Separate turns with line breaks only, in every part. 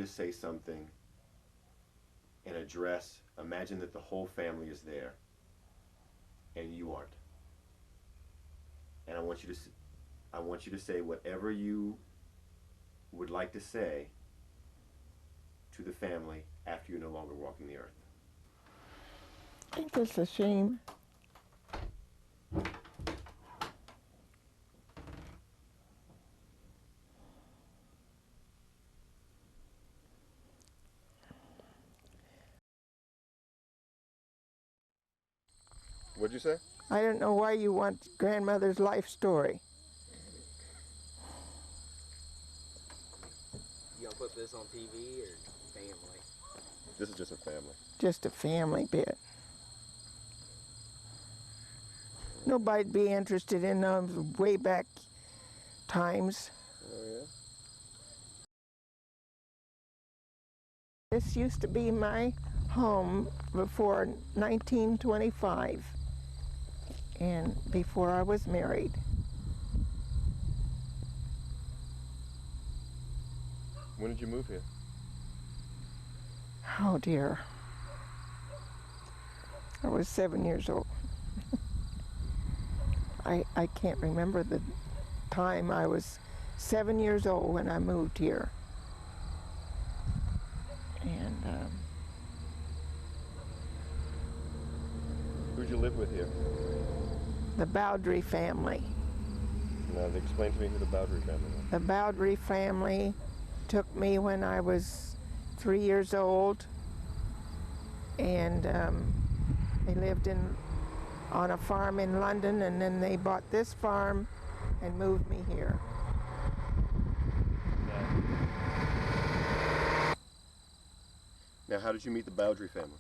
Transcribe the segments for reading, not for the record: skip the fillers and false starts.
to say something and address, imagine that the whole family is there and you aren't. And I want you to say whatever you would like to say to the family after you're no longer walking the earth.
I think it's a shame.
What'd you say?
I don't know why you want grandmother's life story.
You gonna put this on TV or family?
This is just a family.
Just a family bit. Nobody'd be interested in way back times.
Oh, yeah?
This used to be my home before 1925 and before I was married.
When did you move here?
Oh dear. I was 7 years old. I can't remember the time. I was 7 years old when I moved here. And
Who'd you live with here?
the Bowdry family.
Now, explain to me who the Bowdry family was.
The Bowdry family took me when I was 3 years old, and they lived on a farm in London, and then they bought this farm and moved me here.
Now, how did you meet the Bowdry family?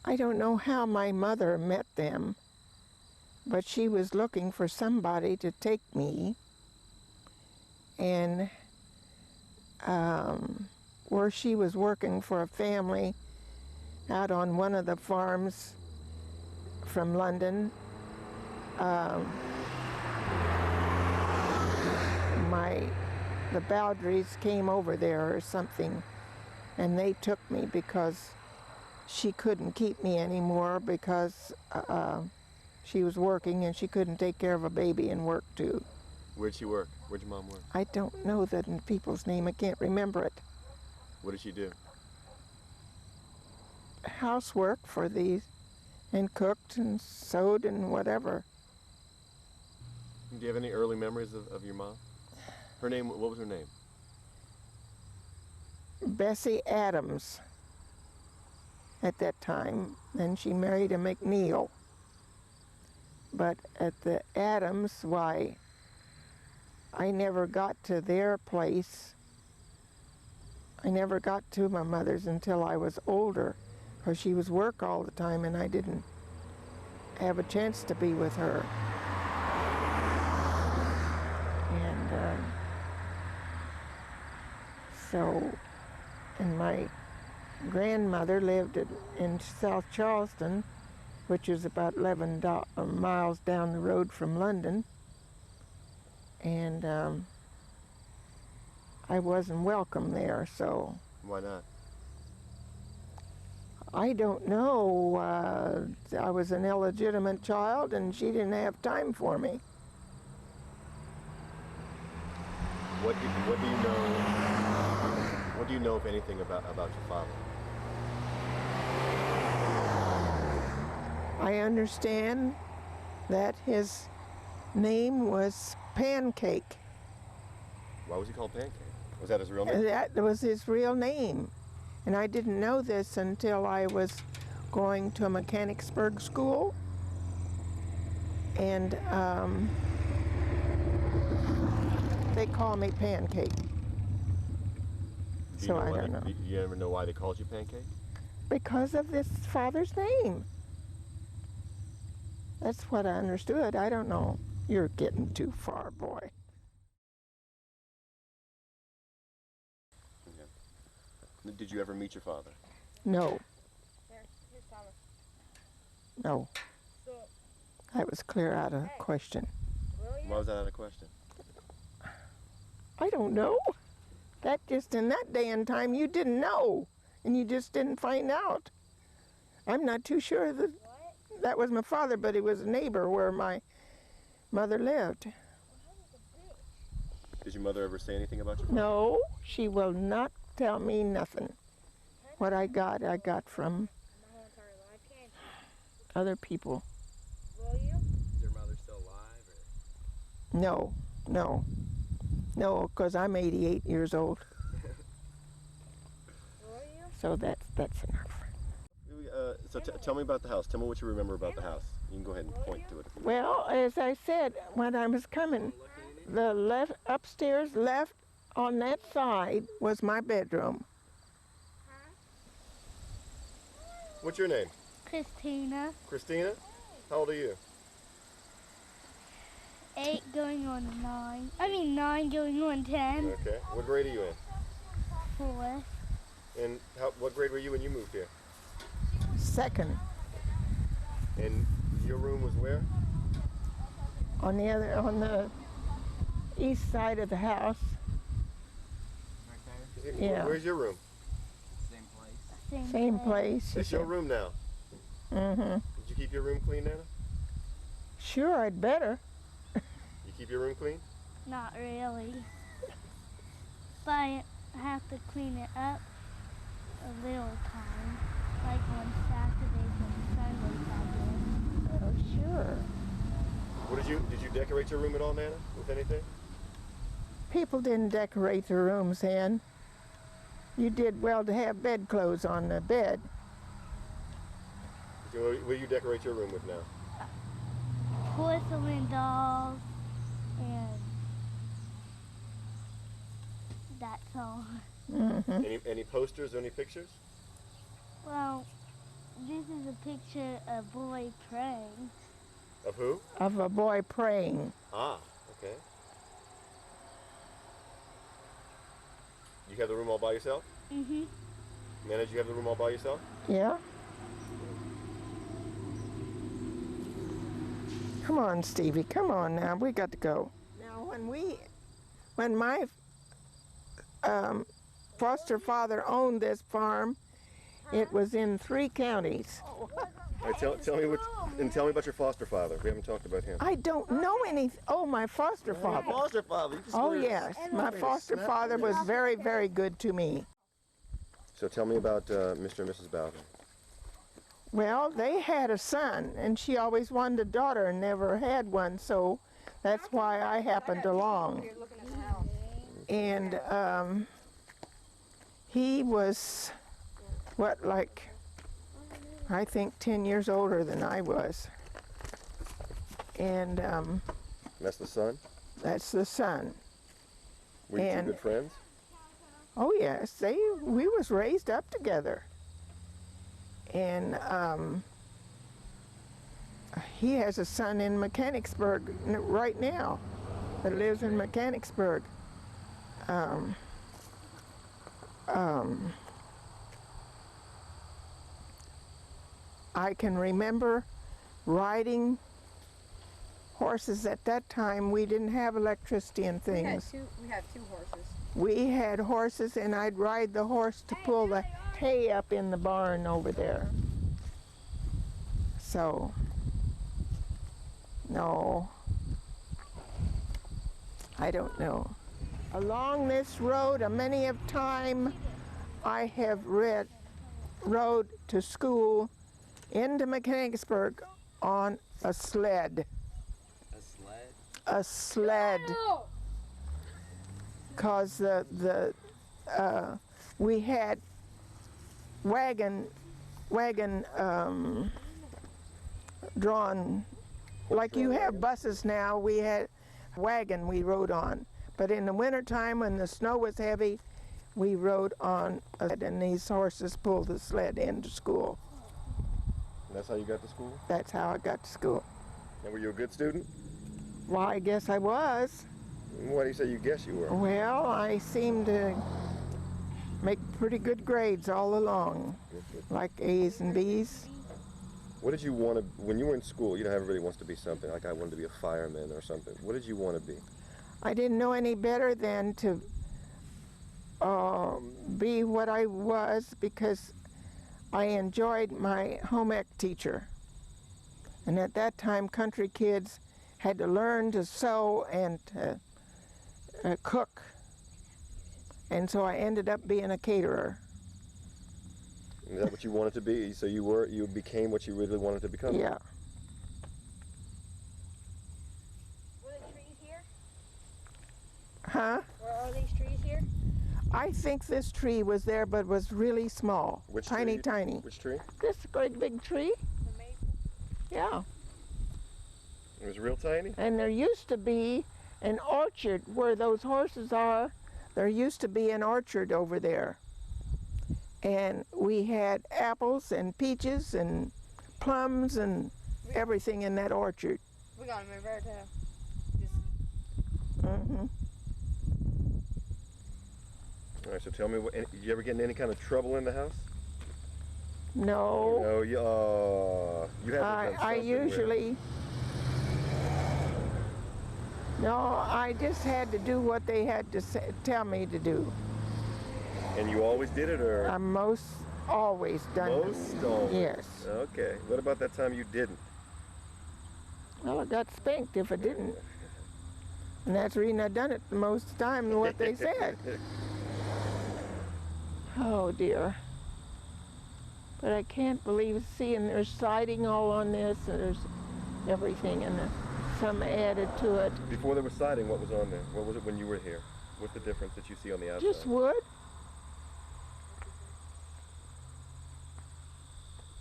I don't know how my mother met them, but she was looking for somebody to take me, and where she was working for a family out on one of the farms from London, the Bowdrys came over there or something, and they took me because she couldn't keep me anymore because she was working and she couldn't take care of a baby and work too.
Where'd she work? Where'd your mom work?
I don't know the people's name. I can't remember it.
What did she do?
Housework for these, and cooked and sewed and whatever.
Do you have any early memories of your mom? Her name, what was her name?
Bessie Adams at that time. Then she married a McNeil. But at the Adams, why, I never got to their place. I never got to my mother's until I was older, because she was work all the time and I didn't have a chance to be with her. And my grandmother lived in South Charleston, which is about 11 miles down the road from London. And I wasn't welcome there, so.
Why not?
I don't know. I was an illegitimate child and she didn't have time for me.
What do you know? What do you know, if anything, about your father?
I understand that his name was Pancake.
Why was he called Pancake? Was that his real name?
That was his real name. And I didn't know this until I was going to a Mechanicsburg school. And they call me Pancake. So I don't know.
Do you ever know why they called you Pancake?
Because of this father's name. That's what I understood. I don't know. You're getting too far, boy.
Okay. Did you ever meet your father?
No.
Here's Thomas.
No.
So,
That was clear out of question.
will
Why was that out of question?
I don't know. That just in that day and time you didn't know, and you just didn't find out. I'm not too sure that that was my father, but he was a neighbor where my mother lived.
Did your mother ever say anything about your father?
No, she will not tell me nothing. What I got from other people.
Is your mother still alive? Or?
No, because I'm 88 years old. So that's enough.
So tell me about the house. Tell me what you remember about the house. You can go ahead and point to it. If you
Well, as I said, when I was coming, the upstairs left on that side was my bedroom.
What's your name?
Christina.
Christina? How old are you?
8 going on 9. I mean 9 going on 10.
Okay. What grade are you in?
4.
And what grade were you when you moved here?
Second,
And your room was where?
on the east side of the house.
Right there?
Yeah.
Where's your room?
Same place?
Same place.
It's your room now.
Mm-hmm.
Did you keep your room clean, Nana?
Sure, I'd better.
You keep your room clean?
Not really. But I have to clean it up a little time. Like on Saturdays and Sundays I do.
Oh, sure.
Did you decorate your room at all, Nana, with anything?
People didn't decorate their rooms then. You did well to have bedclothes on the bed.
What do you decorate your room with now?
Porcelain dolls and that's all.
Mm-hmm.
Any posters or any pictures?
Well, this is a picture of a boy praying.
Of who?
Of a boy praying.
Ah, okay. You have the room all by yourself?
Mm-hmm.
Nana, did you have the room all by yourself?
Yeah? Come on, Stevie, come on now, we got to go. Now, when my foster father owned this farm, it was in 3 counties.
All right, tell me about your foster father. We haven't talked about him.
I don't know anything. Oh, my foster father.
Foster father. You just
Oh,
wanted to
yes,
snap
my
at me.
foster
Snap
father
at me.
was very, very good to me.
So tell me about Mr. and Mrs. Bowden.
Well, they had a son, and she always wanted a daughter and never had one, so that's why I happened along. And he was, I think 10 years older than I was. And
That's the son?
that's the son.
Were you two
And-
good friends?
Oh yes, we was raised up together. And he has a son in Mechanicsburg right now that lives in Mechanicsburg. I can remember riding horses. At that time we didn't have electricity and things.
We had 2 horses.
We had horses, and I'd ride the horse to pull the hay up in the barn over there. So, no, I don't know. Along this road, a many of time, I have rode to school into Mechanicsburg on a sled.
A sled?
A sled. Because we had wagon drawn, like you have buses now, we had wagon we rode on. But in the wintertime when the snow was heavy, we rode on a sled, and these horses pulled the sled into school.
And that's how you got to school?
That's how I got to school.
And were you a good student?
Well, I guess I was.
Why do you say you guess you were?
Well, I seemed to make pretty good grades all along, like A's and B's.
What did you want to, when you were in school, you know, everybody wants to be something, like I wanted to be a fireman or something. What did you want to be?
I didn't know any better than to be what I was because I enjoyed my home ec teacher. And at that time, country kids had to learn to sew and to cook. And so I ended up being a caterer.
Is that what you wanted to be? So you became what you really wanted to become?
Yeah.
Were the trees here?
Huh?
Are these trees here?
I think this tree was there, but was really small.
Which
tiny,
tree?
tiny.
Which tree?
This great big tree.
The maple?
Yeah.
It was real tiny?
And there used to be an orchard where those horses are. There used to be an orchard over there. And we had apples and peaches and plums and everything in that orchard.
We gotta move her to just
Mm-hmm.
All right, so tell me, did you ever get in any kind of trouble in the house?
No.
No, you haven't done
I
something
usually. No, I just had to do what they had to tell me to do.
And you always did it, or?
I'm most always done.
Most always?
Yes.
Okay. What about that time you didn't?
Well, I got spanked if I didn't. And that's the reason I done it the most time than what they said. Oh, dear. But I can't believe seeing there's siding all on this, and there's everything, and some added to it.
Before there was siding, what was on there? What was it when you were here? What's the difference that you see on the outside?
Just wood.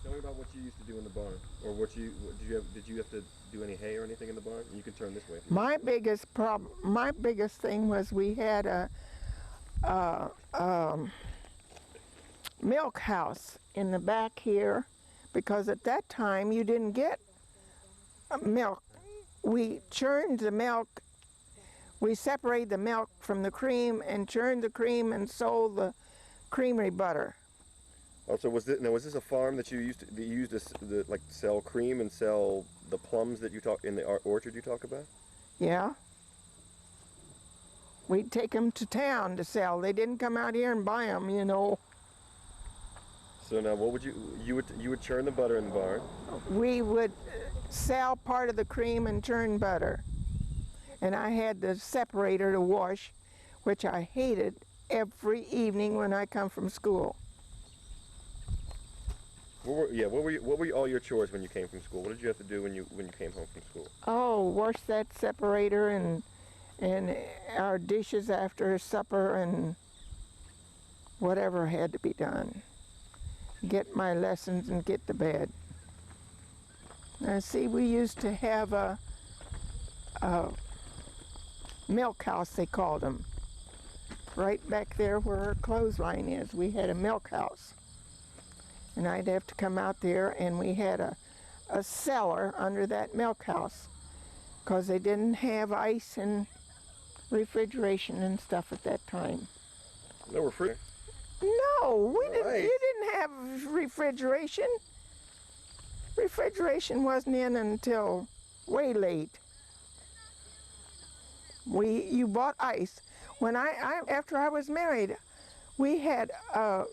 Tell me about what you used to do in the barn, or did you have to do any hay or anything in the barn? You can turn this way.
My biggest problem, my biggest thing was we had a milk house in the back here, because at that time you didn't get milk. We churned the milk. We separated the milk from the cream and churned the cream and sold the creamery butter.
Oh, so was this a farm that you used to like sell cream and sell the plums that you talk in the orchard you talk about?
Yeah. We'd take them to town to sell. They didn't come out here and buy them, you know.
So now, what would you would churn the butter in the barn?
We would sell part of the cream and churn butter. And I had the separator to wash, which I hated every evening when I come from school.
What were all your chores when you came from school? What did you have to do when you came home from school?
Oh, wash that separator and our dishes after supper and whatever had to be done. Get my lessons and get to bed. Now see, we used to have a milk house, they called them. Right back there where our clothesline is, we had a milk house. And I'd have to come out there, and we had a cellar under that milk house, because they didn't have ice and refrigeration and stuff at that time.
No refrigerator.
No, we didn't.
Right.
You didn't have refrigeration. Refrigeration wasn't in until way late. You bought ice. When after I was married, we had a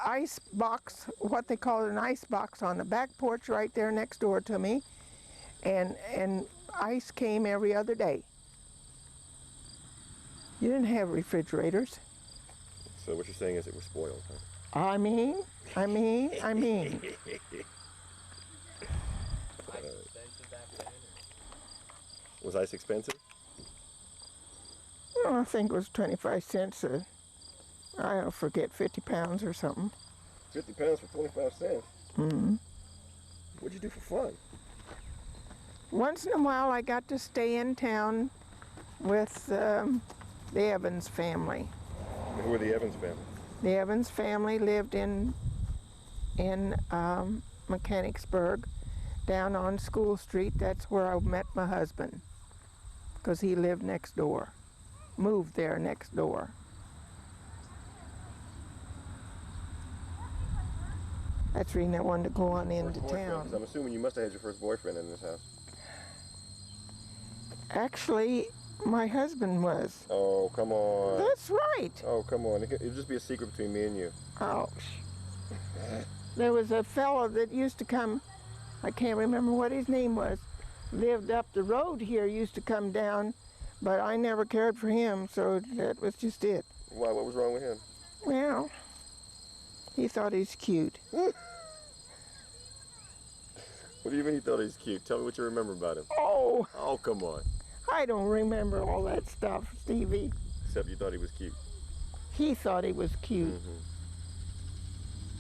ice box, what they call an ice box, on the back porch right there next door to me, and ice came every other day. You didn't have refrigerators.
So what you're saying is it was spoiled, huh?
I mean.
Ice expensive back then?
Was ice expensive?
Well, I think it was 25 cents. I don't forget, 50 pounds or something.
50 pounds for 25 cents?
Mm-hmm.
What'd you do for fun?
Once in a while, I got to stay in town with the Evans family.
Who were the Evans family?
The Evans family lived in Mechanicsburg, down on School Street. That's where I met my husband, because he lived next door, moved there next door. That's the reason I wanted to go on
First
into
boyfriend, 'cause
town.
I'm assuming you must have had your first boyfriend in this house.
Actually, my husband was.
Oh, come on.
That's right.
Oh, come on. It'll just be a secret between me and you.
Ouch. There was a fellow that used to come, I can't remember what his name was, lived up the road here, used to come down, but I never cared for him, so that was just it.
Why? What was wrong with him?
Well, he thought he was cute.
What do you mean you thought he was cute? Tell me what you remember about him.
Oh,
Oh, come on.
I don't remember all that stuff, Stevie.
Except you thought he was cute.
He thought he was cute.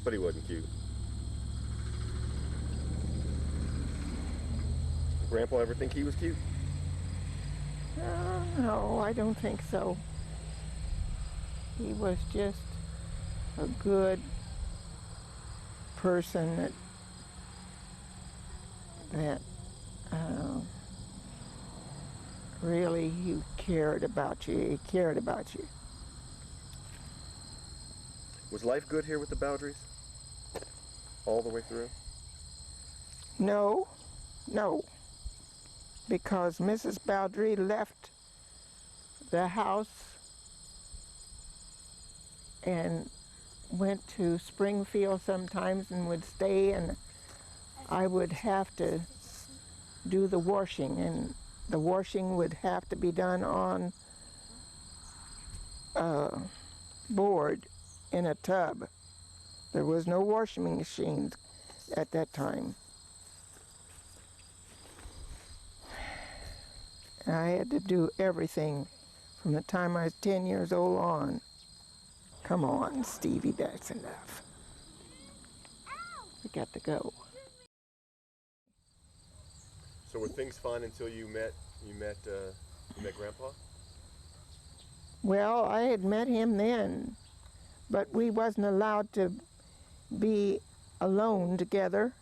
But he wasn't cute. Grandpa ever think he was cute?
No, I don't think so. He was just a good person that really he cared about you. He cared about you.
Was life good here with the Bowdries? All the way through?
No, because Mrs. Bowdry left the house and went to Springfield sometimes and would stay, and I would have to do the washing, and the washing would have to be done on board in a tub. There was no washing machines at that time. I had to do everything from the time I was 10 years old on. Come on, Stevie, that's enough. We got to go.
So were things fine until you met Grandpa?
Well, I had met him then, but we wasn't allowed to be alone together.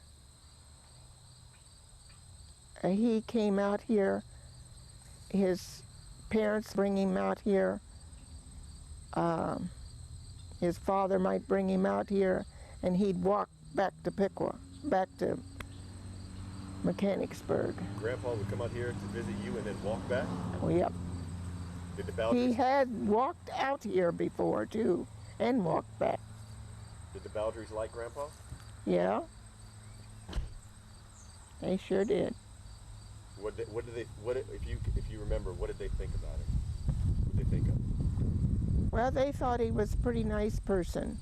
He came out here. His parents bring him out here. His father might bring him out here, and he'd walk back to Piqua, back to Mechanicsburg.
Grandpa would come out here to visit you and then walk back?
Oh, yep.
Did the
He
Bowdries,
had walked out here before, too, and walked back.
did the Bowdries like Grandpa?
Yeah. They sure did.
If you remember, what did they think about him? What did they think of him?
Well, they thought he was a pretty nice person.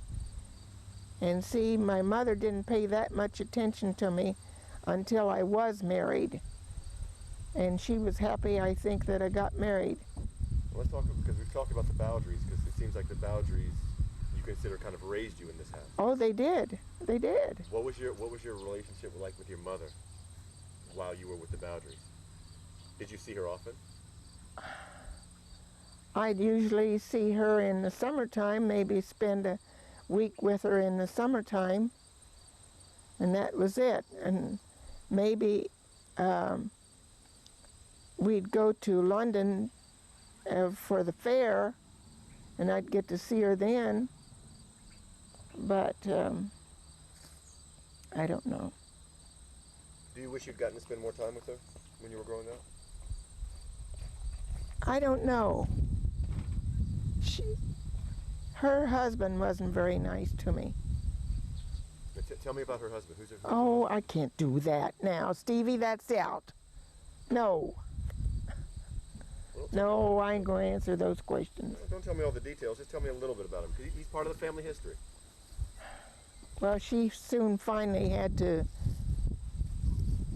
And see, my mother didn't pay that much attention to me until I was married. And she was happy, I think, that I got married.
Well, let's talk, because we've talked about the Bowdries, because it seems like the Bowdries, you consider, kind of raised you in this house.
Oh, they did. They did.
What was your relationship like with your mother while you were with the Bowdries? Did you see her often?
I'd usually see her in the summertime, maybe spend a week with her in the summertime, and that was it. And maybe we'd go to London for the fair, and I'd get to see her then, but I don't know.
Do you wish you'd gotten to spend more time with her when you were growing up?
I don't know. Her husband wasn't very nice to me.
Tell me about her husband. Who's her
Oh, I can't do that now, Stevie. That's out. No. No, I ain't going to answer those questions.
Don't tell me all the details. Just tell me a little bit about him. He's part of the family history.
Well, she soon finally had to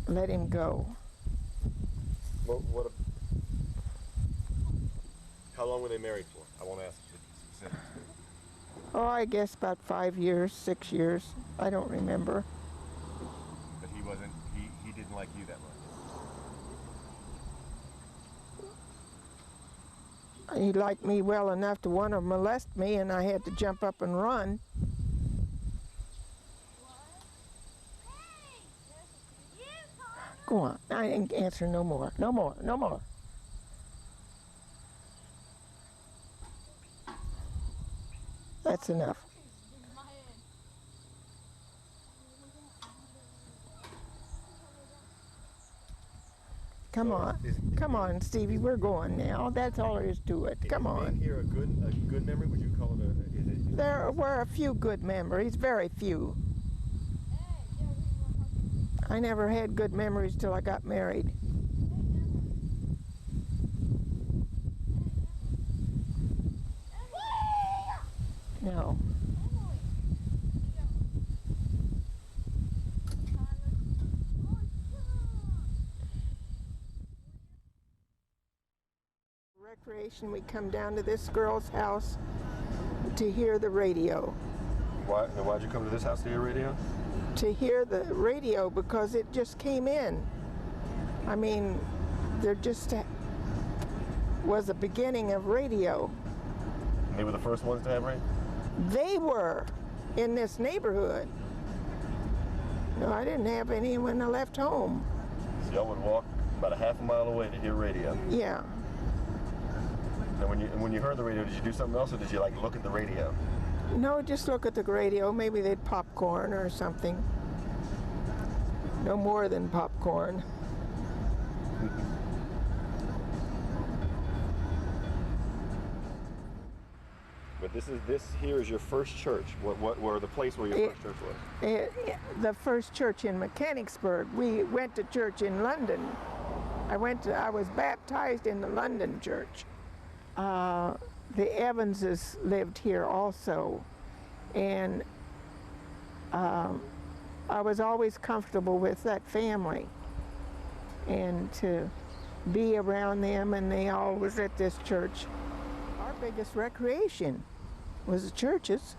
let him go.
Well, how long were they married for? I won't ask you specifics.
Oh, I guess about 5 years, 6 years. I don't remember.
But he didn't like you that much.
He liked me well enough to want to molest me, and I had to jump up and run. Go on. I ain't answer no more. No more. No more. That's enough. Come
So
on.
is-
Come on, Stevie, we're going now. That's all there is to it. Come
Is being
on.
here a good memory? Would you call it a? Is it?
There were a few good memories, very few. I never had good memories till I got married. No. Recreation, we come down to this girl's house to hear the radio.
Why'd you come to this house to hear radio?
To hear the radio because it just came in. I mean, there just was a beginning of radio.
They were the first ones to have radio?
They were in this neighborhood. No, I didn't have any when I left home.
So y'all would walk about a half a mile away to hear radio.
Yeah.
And when you heard the radio, did you do something else, or did you like look at the radio?
No, just look at the radio. Maybe they'd popcorn or something. No more than popcorn.
But this here is your first church. Where the place where your first church was?
The first church in Mechanicsburg. We went to church in London. I was baptized in the London church. The Evanses lived here also, and I was always comfortable with that family, and to be around them, and they all was at this church. Our biggest recreation was the churches,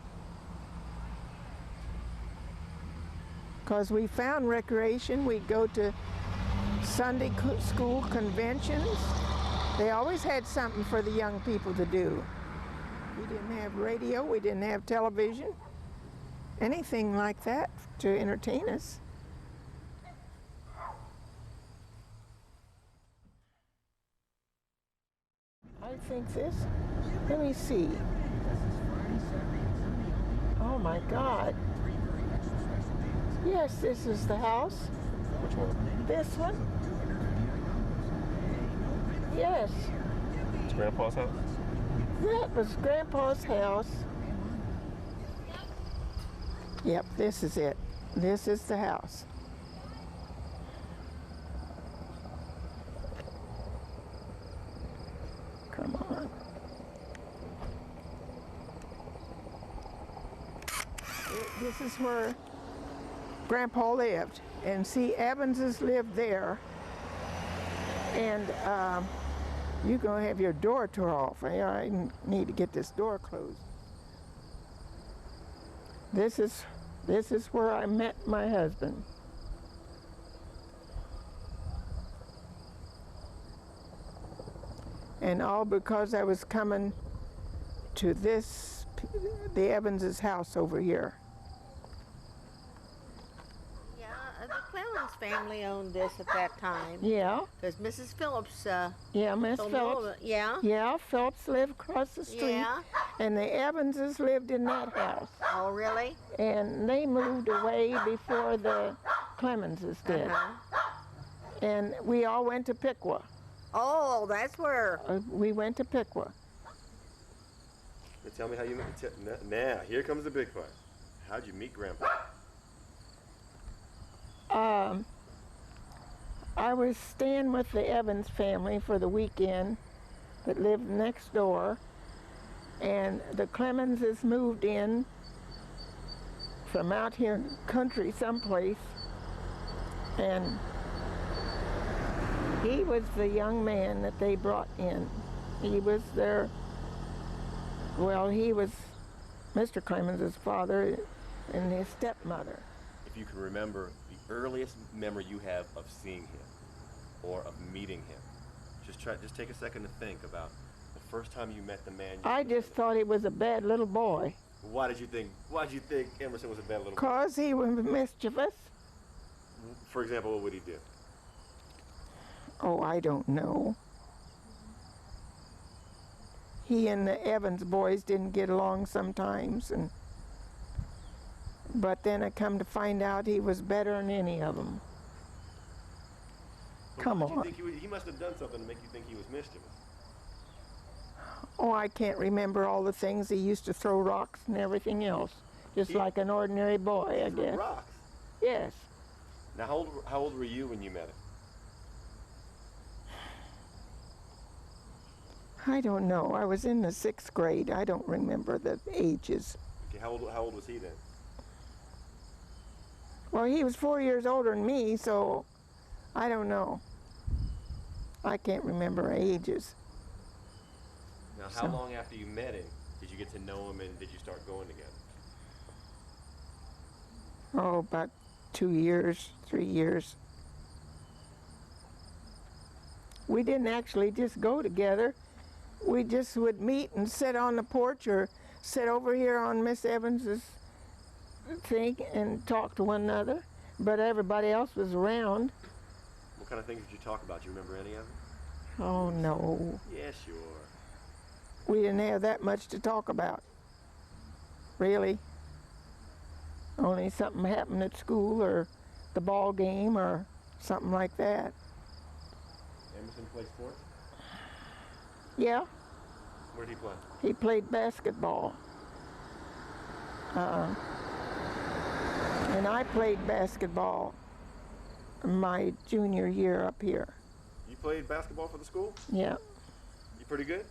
because we found recreation. We'd go to Sunday school conventions. They always had something for the young people to do. We didn't have radio, we didn't have television, anything like that to entertain us. I think this, let me see. Oh my God. Yes, this is the house.
Which one?
This one. Yes,
It's Grandpa's house?
that was Grandpa's house. Yep, this is it. This is the house. Come on. This is where Grandpa lived. And see, Evanses lived there. And you're going to have your door tore off. I need to get this door closed. This is where I met my husband. And all because I was coming to the Evanses' house over here.
Yeah, the Clemens family owned this at that time.
Yeah,
Because Mrs. Phillips,
yeah, Miss
told
Phillips.
Norma- yeah,
Yeah, Phillips lived across the street.
yeah.
And the Evanses lived in that house.
Oh, really?
And they moved away before the Clemenses did. And we all went to Piqua.
Oh, that's where.
We went to Piqua.
Now tell me how you met. Now, here comes the big part. How'd you meet Grandpa?
I was staying with the Evans family for the weekend that lived next door. And the Clemenses moved in from out here in country someplace. And he was the young man that they brought in. He was their, well, he was Mr. Clemens' father and his stepmother.
If you can remember the earliest memory you have of seeing him or of meeting him, just take a second to think about the first time you met the man.
I just thought he was a bad little boy.
Why did you think Emerson was a bad little boy?
'Cause he was mischievous.
For example, what would he do?
Oh, I don't know. He and the Evans boys didn't get along sometimes, but then I come to find out he was better than any of them. Come
Why did you
on.
think he must have done something to make you think he was mischievous?
Oh, I can't remember all the things. He used to throw rocks and everything else, just
He-
like an ordinary boy, I
Threw
guess.
rocks.
Yes.
Now, how old were you when you met him?
I don't know. I was in the 6th grade. I don't remember the ages.
Okay, how old was he then?
Well, he was 4 years older than me, so I don't know. I can't remember ages.
Now, how long after you met him did you get to know him and did you start going together?
Oh, about 2 years, 3 years. We didn't actually just go together. We just would meet and sit on the porch or sit over here on Miss Evans's thing and talk to one another. But everybody else was around.
What kind of things did you talk about? Do you remember any of them?
Oh, no.
Yeah, sure.
We didn't have that much to talk about. Really. Only something happened at school or the ball game or something like that.
Emerson play sports?
Yeah,
Where did he play?
he played basketball. And I played basketball my junior year up here.
You played basketball for the school?
Yeah.
You pretty good?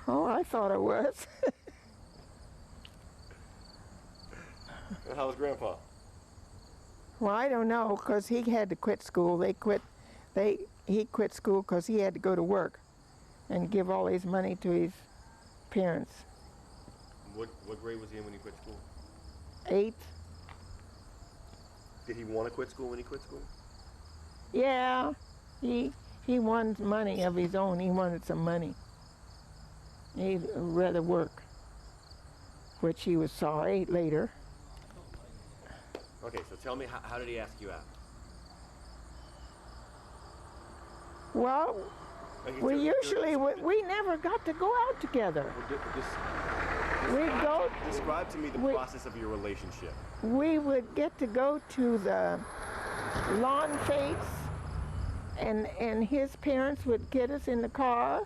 Oh, I thought I was.
And how was Grandpa?
Well, I don't know, because he had to quit school. He quit school because he had to go to work and give all his money to his parents.
What grade was he in when he quit school?
8th.
Did he want to quit school when he quit school?
Yeah, he wanted money of his own. He wanted some money. He'd rather work, which he was sorry later.
Okay, so tell me, how did he ask you out?
Well,
Okay,
we
so-
usually, we never got to go out together. We'd go,
Describe to me the
we-
process of your relationship.
we would get to go to the lawn fetes, and his parents would get us in the car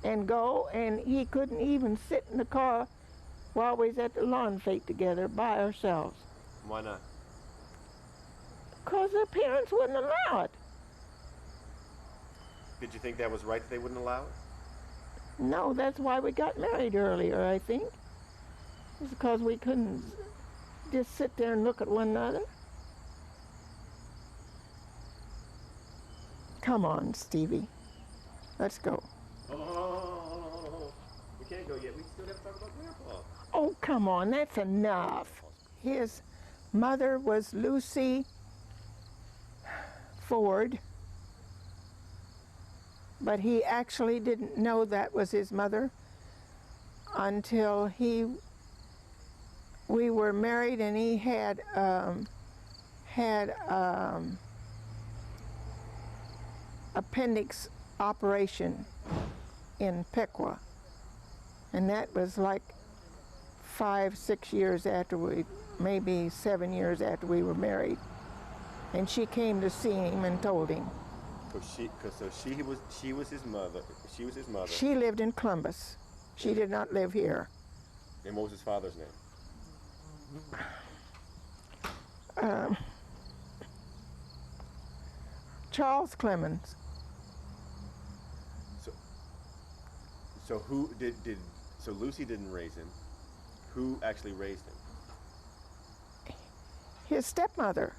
and go, and he couldn't even sit in the car while we was at the lawn fete together by ourselves.
Why not?
Because their parents wouldn't allow it.
Did you think that was right that they wouldn't allow it?
No, that's why we got married earlier, I think. It's because we couldn't just sit there and look at one another. Come on, Stevie. Let's go.
Hold on. We can't go yet. We still got to talk about Grandpa.
Oh, come on, that's enough. His mother was Lucy Ford, but he actually didn't know that was his mother until we were married, and he had appendix operation in Pequot, and that was like 5-6 years after maybe 7 years after we were married. And she came to see him and told him.
She was his mother. She was his mother.
She lived in Columbus. She did not live here.
And what was his father's name?
Charles Clemens.
So who did so Lucy didn't raise him. Who actually raised him?
His stepmother.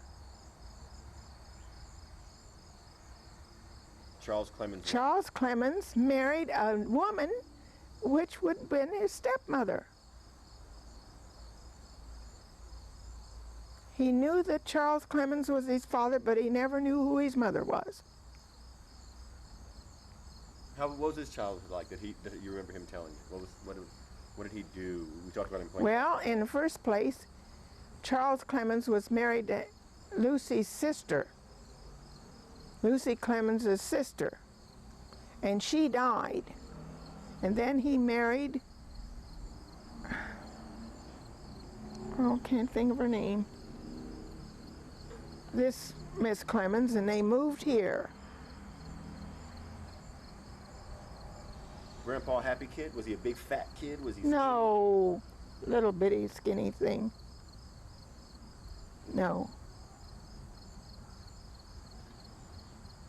Charles Clemens.
Charles Clemens married a woman which would have been his stepmother. He knew that Charles Clemens was his father, but he never knew who his mother was.
What was his childhood like that you remember him telling you? What did he do? We talked about him playing.
Well, in the first place, Charles Clemens was married to Lucy's sister, Lucy Clemens' sister, and she died. And then he married, oh, can't think of her name, this Miss Clemens, and they moved here.
Grandpa a happy kid? Was he a big fat kid? Was he skinny?
No, little bitty skinny thing. No.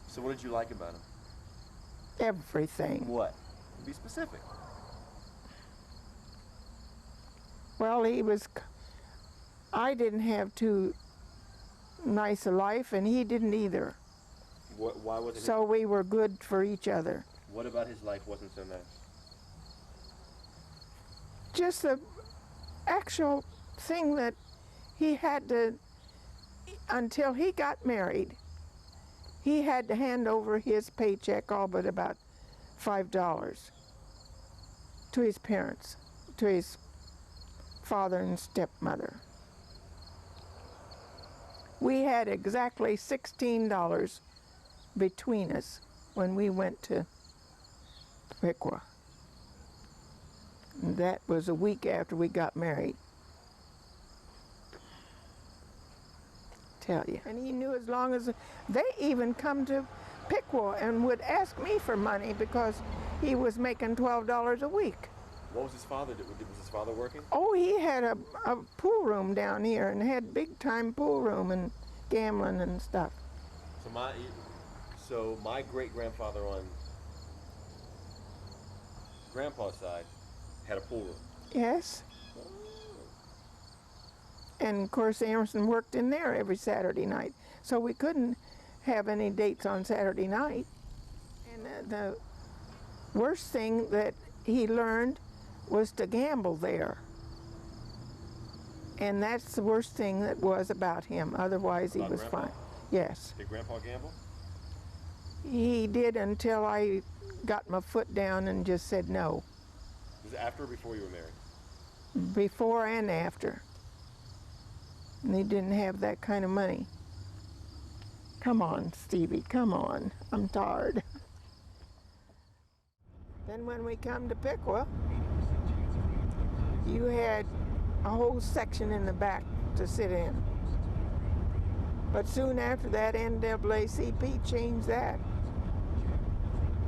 So what did you like about him?
Everything.
What? Be specific.
Well, I didn't have too nice a life, and he didn't either.
Why wasn't
So we were good for each other.
What about his life wasn't so nice?
Just the actual thing that he had to, until he got married, he had to hand over his paycheck, all but about $5, to his parents, to his father and stepmother. We had exactly $16 between us when we went to Piqua. And that was a week after we got married. Tell you. And he knew as long as they even come to Piqua and would ask me for money because he was making $12 a week.
What was his father doing? Was his father working?
Oh, he had a pool room down here and had big time pool room and gambling and stuff.
So my great grandfather on Grandpa's side had a pool room.
Yes. And of course Emerson worked in there every Saturday night, so we couldn't have any dates on Saturday night. And the worst thing that he learned was to gamble there. And that's the worst thing that was about him. Otherwise, he was
Grandpa?
fine. Yes.
Did Grandpa gamble?
He did until I got my foot down and just said no.
Was it after or before you were married?
Before and after. And he didn't have that kind of money. Come on, Stevie, come on. I'm tired. Then when we come to Piqua, you had a whole section in the back to sit in. But soon after that, NAACP changed that.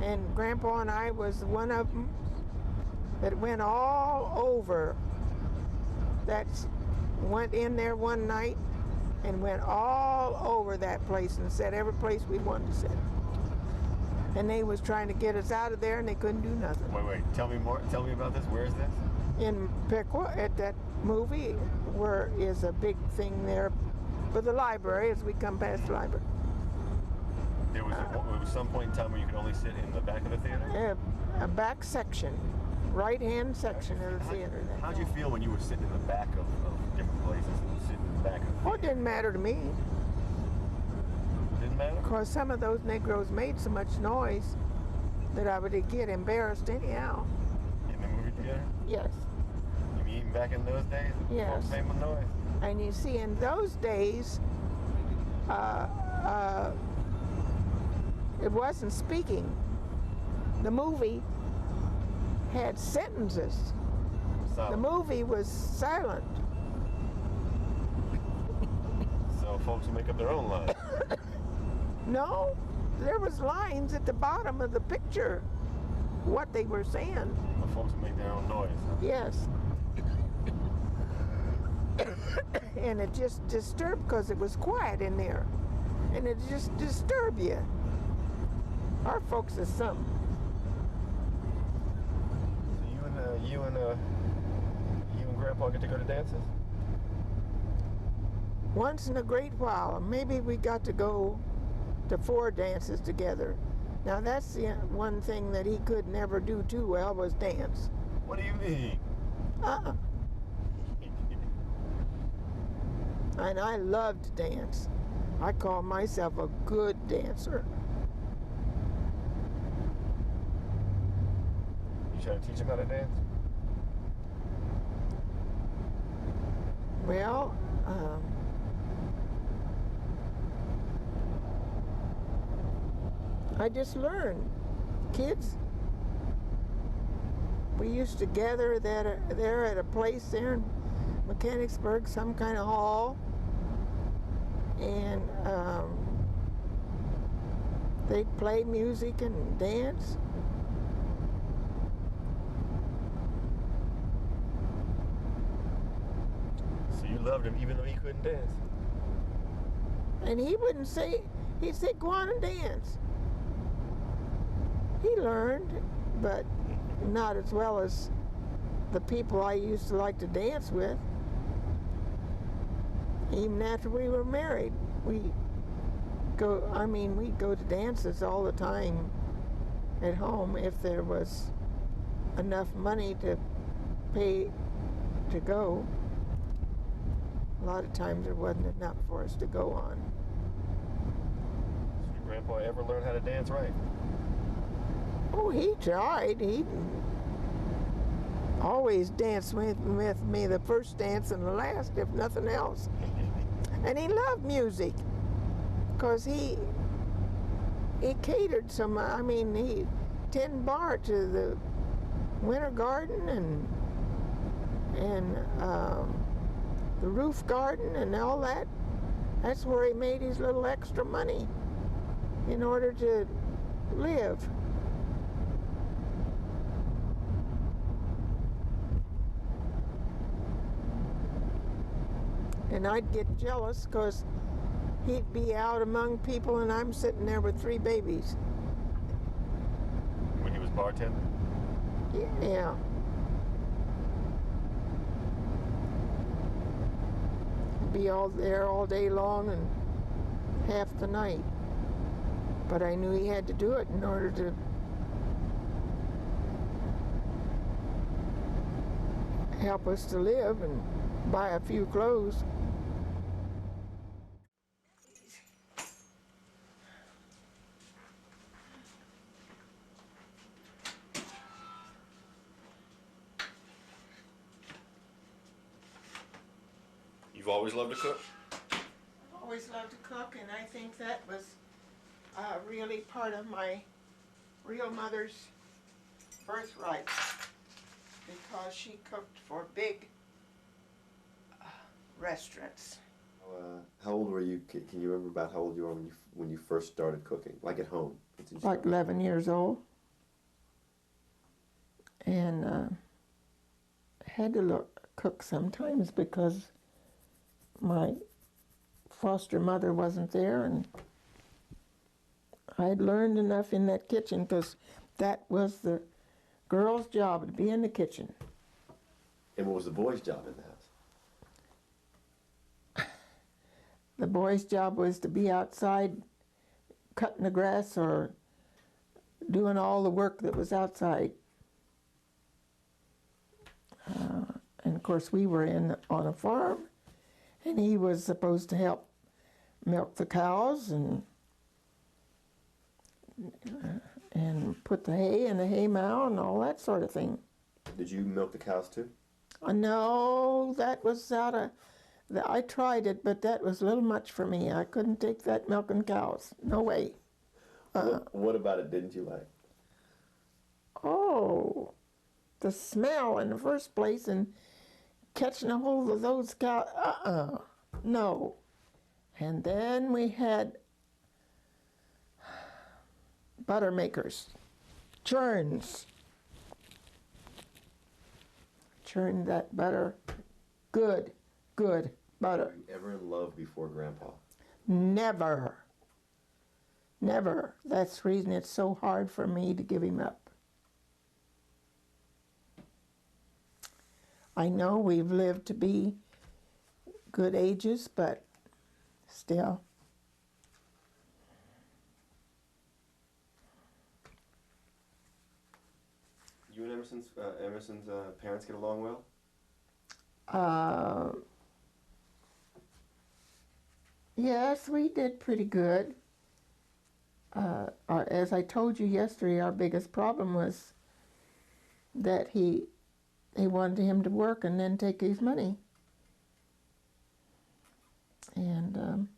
And Grandpa and I was one of them that went all over. That went in there one night and went all over that place and said every place we wanted to sit. And they was trying to get us out of there and they couldn't do nothing.
Wait, tell me more. Tell me about this. Where is this?
In Piqua, at that movie, where is a big thing there for the library as we come past the library.
There was some point in time where you could only sit in the back of the theater?
A back section, right-hand section of the theater.
How'd you feel when you were sitting in the back of different places and sitting in the back of the theater?
Oh, it didn't matter to me,
Didn't matter?
because some of those Negroes made so much noise that I would get embarrassed anyhow.
In the movie theater?
Yes.
You mean even back in those days?
Yes.
Folks made more noise?
And you see, in those days, it wasn't speaking. The movie had sentences.
So,
The movie was silent.
so folks would make up their own lines.
No, there was lines at the bottom of the picture, what they were saying.
But folks would make their own noise.
Yes. And it just disturbed because it was quiet in there. And it just disturbed you. Our folks is something.
So you and Grandpa get to go to dances?
Once in a great while, maybe we got to go to 4 dances together. Now that's the one thing that he could never do too well was dance.
What do you mean?
And I loved to dance. I call myself a good dancer.
You try to teach him how to dance?
Well, I just learned. Kids, we used to gather there at a place there in Mechanicsburg, some kind of hall, and they'd play music and dance.
him even though he couldn't dance.
And he wouldn't say, he'd say, go on and dance. He learned, but not as well as the people I used to like to dance with. Even after we were married, we'd go to dances all the time at home if there was enough money to pay to go. A lot of times there wasn't enough for us to go on.
Did your grandpa ever learn how to dance right?
Oh, he tried. He always danced with me the first dance and the last, if nothing else. And he loved music, because he catered so much. I mean, he tended bar to the Winter Garden and the Roof Garden and all that. That's where he made his little extra money in order to live. And I'd get jealous because he'd be out among people and I'm sitting there with 3 babies.
When he was bartending?
Yeah. Be all there all day long and half the night. But I knew he had to do it in order to help us to live and buy a few clothes.
You've always loved to cook?
I've always loved to cook, and I think that was really part of my real mother's birthright, because she cooked for big restaurants.
How old were you? Can you remember about how old you were when you first started cooking, like at home?
Like 11 years old, and had to cook sometimes because my foster mother wasn't there, and I'd learned enough in that kitchen because that was the girl's job, to be in the kitchen.
And what was the boy's job in the house?
The boy's job was to be outside cutting the grass or doing all the work that was outside. And of course we were on a farm, and he was supposed to help milk the cows and put the hay in the hay mow and all that sort of thing.
Did you milk the cows too?
No, that was I tried it, but that was a little much for me. I couldn't take that milking cows. No way.
What about it didn't you like?
Oh, the smell in the first place, and catching a hold of those cows. No. And then we had butter makers, churns. Churned that butter. Good butter.
Were you ever in love before Grandpa?
Never. Never. That's the reason it's so hard for me to give him up. I know we've lived to be good ages, but still.
You and Emerson's parents get along well?
Yes, we did pretty good. As I told you yesterday, our biggest problem was that they wanted him to work and then take his money. And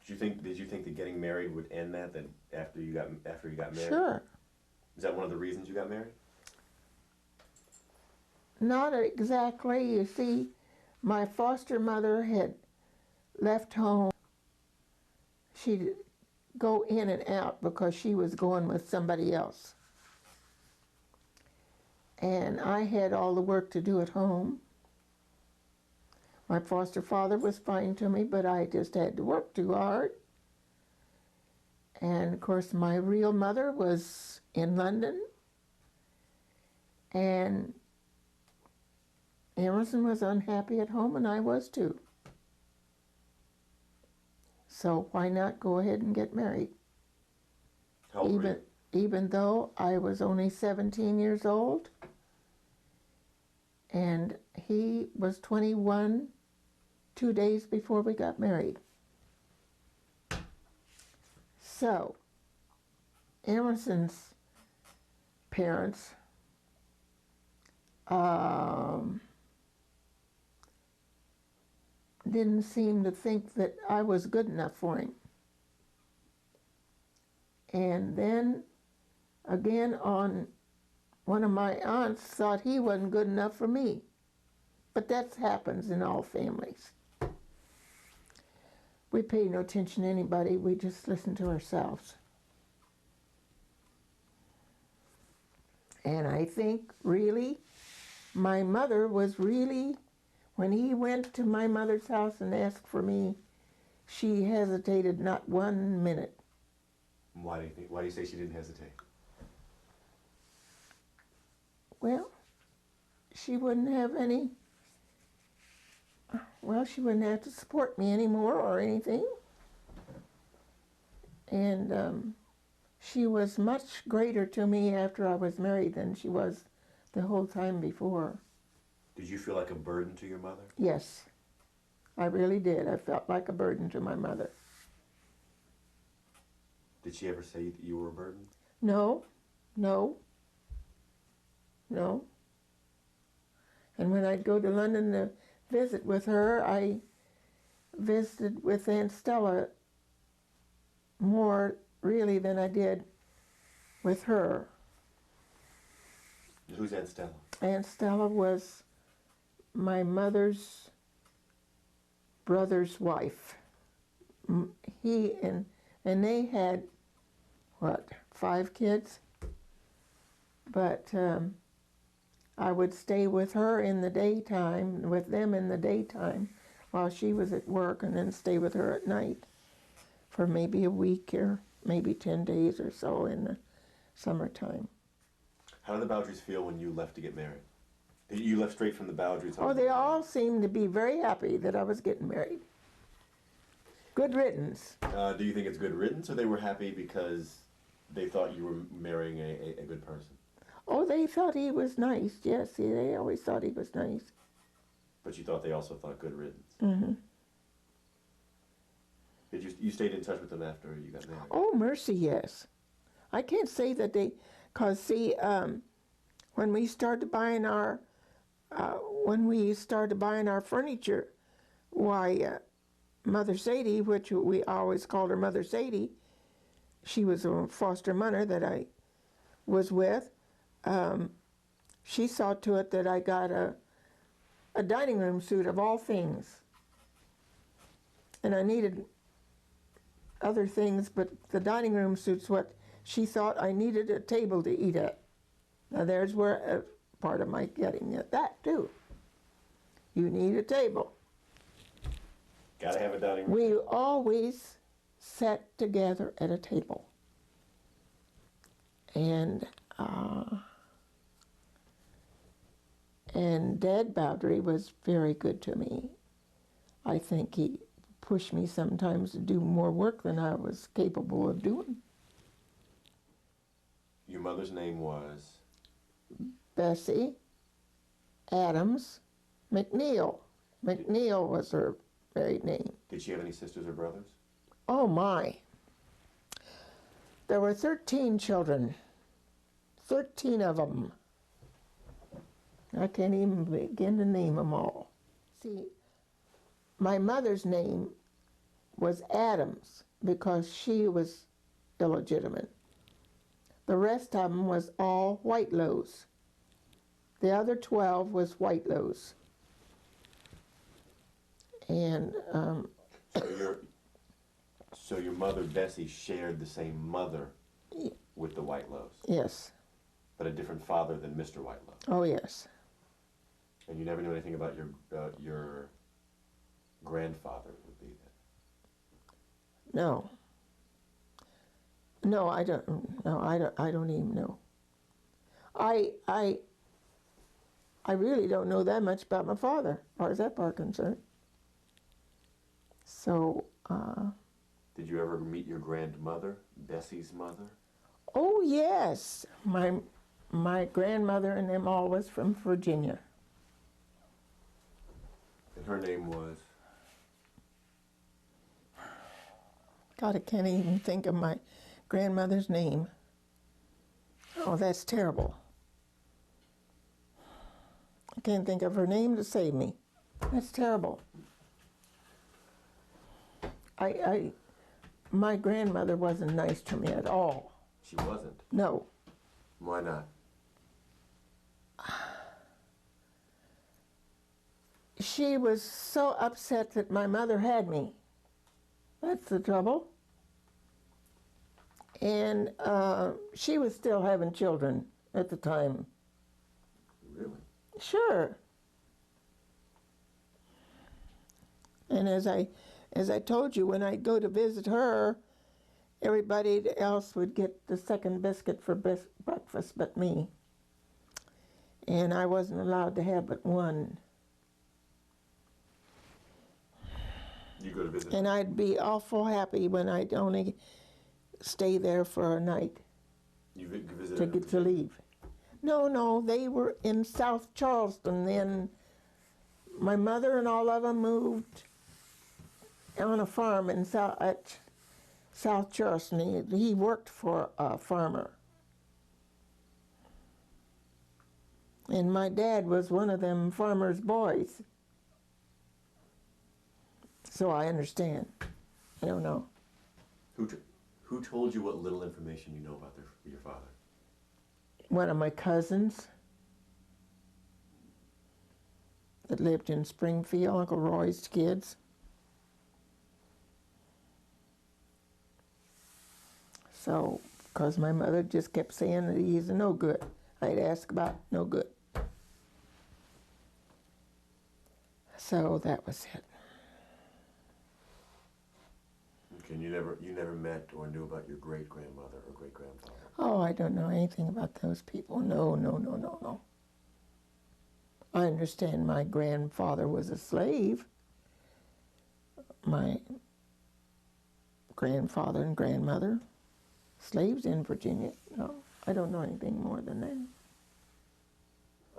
Did you think that getting married would end that after you got married?
Sure.
Is that one of the reasons you got married?
Not exactly. You see, my foster mother had left home. She'd go in and out because she was going with somebody else. And I had all the work to do at home. My foster father was fine to me, but I just had to work too hard. And of course, my real mother was in London, and Emerson was unhappy at home, and I was too. So why not go ahead and get married?
How old were you?
Even though I was only 17 years old, and he was 21 2 days before we got married. So, Emerson's parents didn't seem to think that I was good enough for him. And then again, on one of my aunts thought he wasn't good enough for me. But that happens in all families. We pay no attention to anybody, we just listen to ourselves. And I think really, my mother was really, when he went to my mother's house and asked for me, she hesitated not 1 minute.
Why do you say she didn't hesitate?
Well, she wouldn't have any, she wouldn't have to support me anymore or anything. And she was much greater to me after I was married than she was the whole time before.
Did you feel like a burden to your mother?
Yes, I really did. I felt like a burden to my mother.
Did she ever say that you were a burden?
No, no, no. And when I'd go to London to visit with her, I visited with Aunt Stella more really than I did with her.
Who's Aunt Stella?
Aunt Stella was my mother's brother's wife. He and they had, 5 kids? But I would stay with her in the daytime, with them in the daytime, while she was at work, and then stay with her at night for maybe a week or maybe 10 days or so in the summertime.
How did the Bowdrys feel when you left to get married? You left straight from the Bowdrys?
Oh, they all seemed to be very happy that I was getting married. Good riddance.
Do you think it's good riddance, or they were happy because they thought you were marrying a good person?
Oh, they thought he was nice. Yes, they always thought he was nice.
But you thought they also thought good riddance.
Mm-hmm.
Did you stayed in touch with them after you got married?
Oh, mercy, yes. I can't say that they, because see, when we started buying our furniture, why, Mother Sadie, which we always called her Mother Sadie, she was a foster mother that I was with. She saw to it that I got a dining room suit of all things. And I needed other things, but the dining room suit's what she thought I needed a table to eat at. Now there's where part of my getting at that too. You need a table.
Gotta have a dining room.
We always sat together at a table. And Dad Bowdry was very good to me. I think he pushed me sometimes to do more work than I was capable of doing.
Your mother's name was?
Bessie Adams McNeil. McNeil was her married name.
Did she have any sisters or brothers?
Oh my. There were 13 children. 13 of them. I can't even begin to name them all. See, my mother's name was Adams because she was illegitimate. The rest of them was all Whitelows. The other 12 was Whitelows. And
so your mother Bessie shared the same mother with the Whitelows?
Yes.
But a different father than Mr. Whitelow?
Oh yes.
And you never knew anything about your grandfather would be then?
No. No, I don't. No, I don't even know. I really don't know that much about my father, as far as that part concerned. So,
Did you ever meet your grandmother, Bessie's mother?
oh yes, my grandmother and them all was from Virginia.
And her name was?
God, I can't even think of my grandmother's name. Oh, that's terrible. I can't think of her name to save me. That's terrible. My grandmother wasn't nice to me at all.
She wasn't.
No.
Why not?
She was so upset that my mother had me. That's the trouble. And she was still having children at the time.
Really?
Sure. And as I told you, when I'd go to visit her, everybody else would get the second biscuit for breakfast but me. And I wasn't allowed to have but one.
You go to visit?
And I'd be awful happy when I'd only stay there for a night
You visited
to
her?
get to leave. No, they were in South Charleston then. My mother and all of them moved on a farm in South Charleston. He worked for a farmer. And my dad was one of them farmer's boys. So I understand. I don't know.
Who told you what little information you know about your father?
One of my cousins that lived in Springfield, Uncle Roy's kids. So, because my mother just kept saying that he's no good. I'd ask about no good. So that was it.
Okay, and you never met or knew about your great grandmother or great grandfather?
Oh, I don't know anything about those people. No. I understand my grandfather was a slave. My grandfather and grandmother, slaves in Virginia. No, I don't know anything more than that.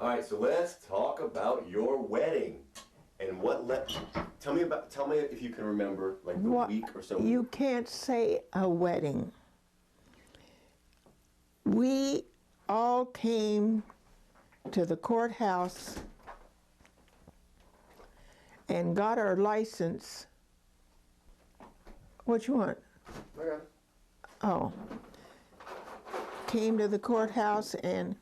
All right, so let's talk about your wedding. And tell me if you can remember, like the week or so.
You can't say a wedding. We all came to the courthouse and got our license. What you want?
Okay.
Oh. Came to the courthouse and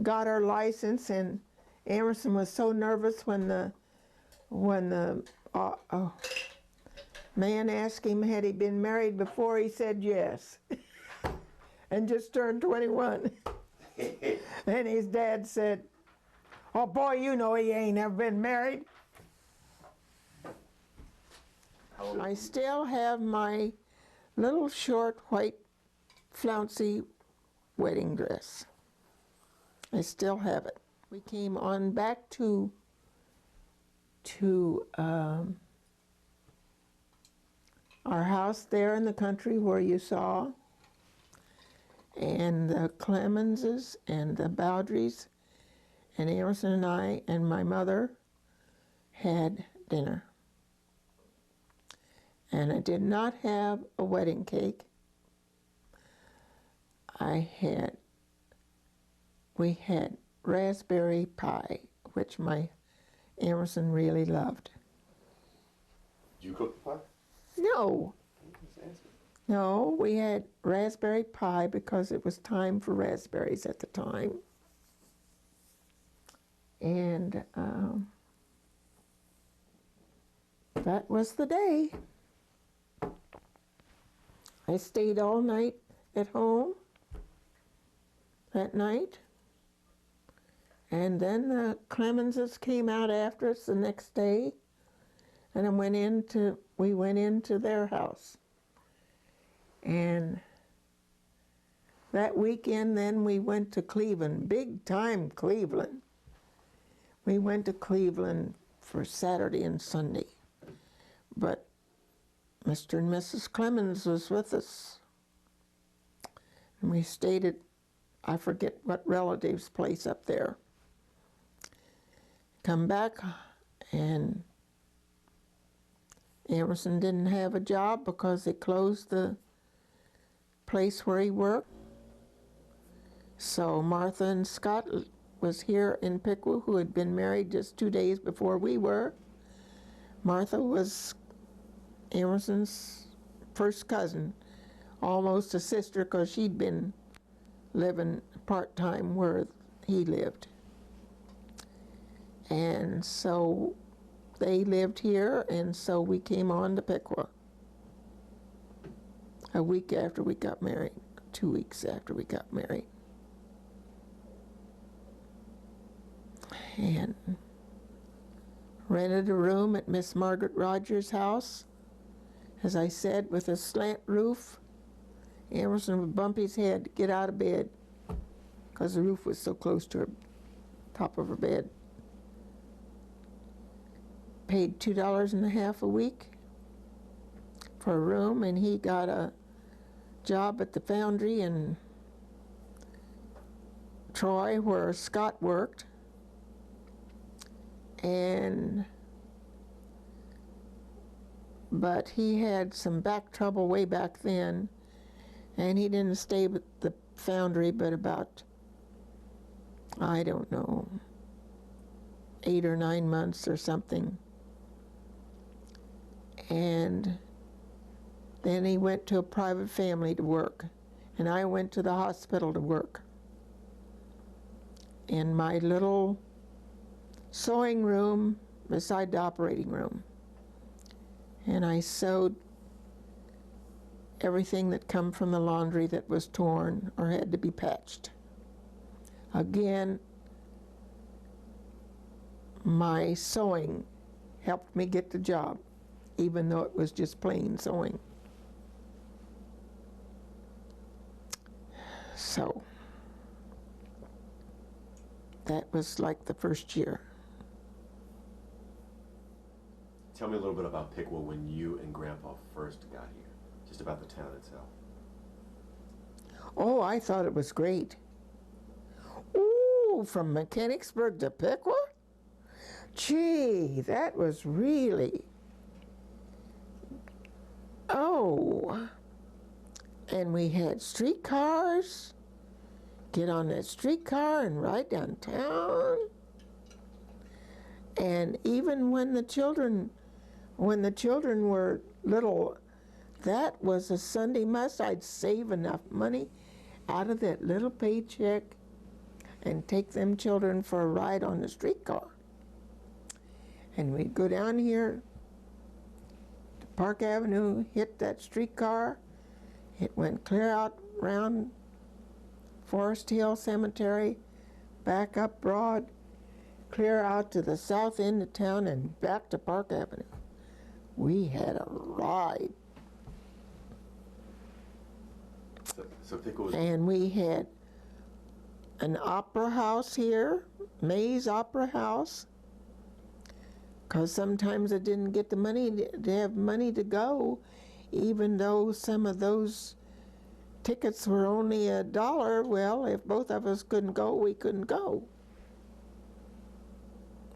got our license, and Emerson was so nervous when the man asked him had he been married before. He said yes. And just turned 21. And his dad said, "Oh boy, you know he ain't never been married." I still have my little short white flouncy wedding dress. I still have it. We came on back to our house there in the country where you saw, and the Clemenses and the Bowdries and Emerson and I and my mother had dinner. And I did not have a wedding cake. We had raspberry pie, which my Emerson really loved.
Did you cook the pie?
No. No, we had raspberry pie because it was time for raspberries at the time. And that was the day. I stayed all night at home that night. And then the Clemenses came out after us the next day. And we went into their house. And that weekend then we went to Cleveland, big time Cleveland. We went to Cleveland for Saturday and Sunday. But Mr. and Mrs. Clemens was with us. And we stayed at, I forget what relative's place up there. Come back, and Emerson didn't have a job because they closed the place where he worked. So Martha and Scott was here in Piqua, who had been married just 2 days before we were. Martha was Emerson's first cousin, almost a sister, because she'd been living part-time where he lived. And so they lived here, and so we came on to Piqua a week after we got married, 2 weeks after we got married. And rented a room at Miss Margaret Rogers' house, as I said, with a slant roof. Emerson would bump his head to get out of bed because the roof was so close to the top of her bed. Paid $2.50 a week for a room, and he got a job at the foundry in Troy where Scott worked. But he had some back trouble way back then, and he didn't stay with the foundry but about, I don't know, 8 or 9 months or something. And then he went to a private family to work, and I went to the hospital to work in my little sewing room beside the operating room. And I sewed everything that come from the laundry that was torn or had to be patched. Again, my sewing helped me get the job, even though it was just plain sewing. So that was like the first year.
Tell me a little bit about Piqua when you and Grandpa first got here, just about the town itself.
Oh, I thought it was great. Ooh, from Mechanicsburg to Piqua? Gee, that was really... Oh. And we had streetcars. Get on that streetcar and ride downtown. And even when the children were little, that was a Sunday must. I'd save enough money out of that little paycheck and take them children for a ride on the streetcar. And we'd go down here to Park Avenue, hit that streetcar. It went clear out around Forest Hill Cemetery, back up Broad, clear out to the south end of town and back to Park Avenue. We had a ride.
So Piqua was...
And we had an opera house here, May's Opera House, because sometimes I didn't get the money to have money to go, even though some of those tickets were only $1. Well, if both of us couldn't go, we couldn't go.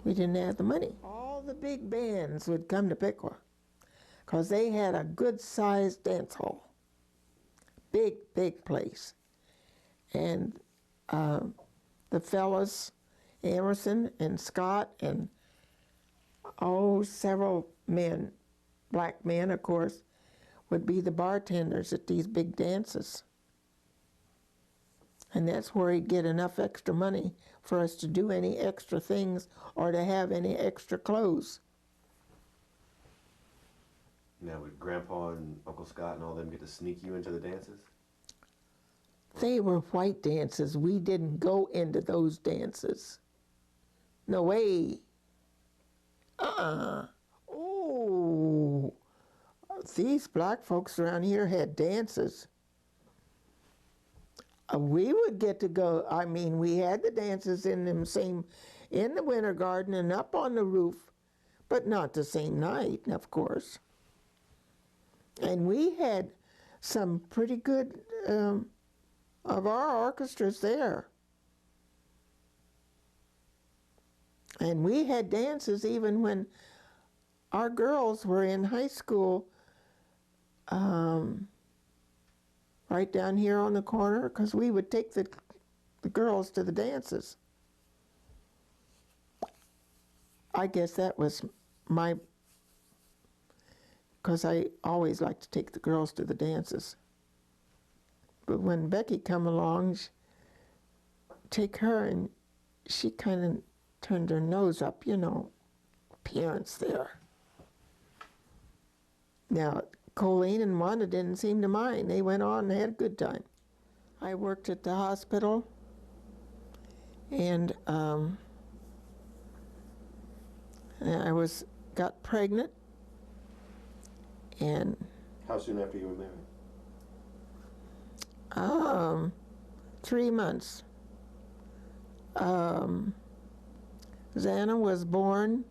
We didn't have the money. All the big bands would come to Piqua because they had a good-sized dance hall. Big, big place. And the fellas, Emerson and Scott and several men, black men, of course, would be the bartenders at these big dances. And that's where he'd get enough extra money for us to do any extra things or to have any extra clothes.
Now, would Grandpa and Uncle Scott and all them get to sneak you into the dances?
They were white dances. We didn't go into those dances. No way. Oh, these black folks around here had dances. We would get to go, I mean, we had the dances in the winter garden and up on the roof, but not the same night, of course. And we had some pretty good of our orchestras there. And we had dances even when our girls were in high school, right down here on the corner, because we would take the girls to the dances. I guess that was because I always liked to take the girls to the dances. But when Becky come along, take her, and she kind of turned her nose up, you know, appearance there. Now, Colleen and Wanda didn't seem to mind. They went on and had a good time. I worked at the hospital, and I got pregnant, and
How soon after you were married?
3 months. Xana was born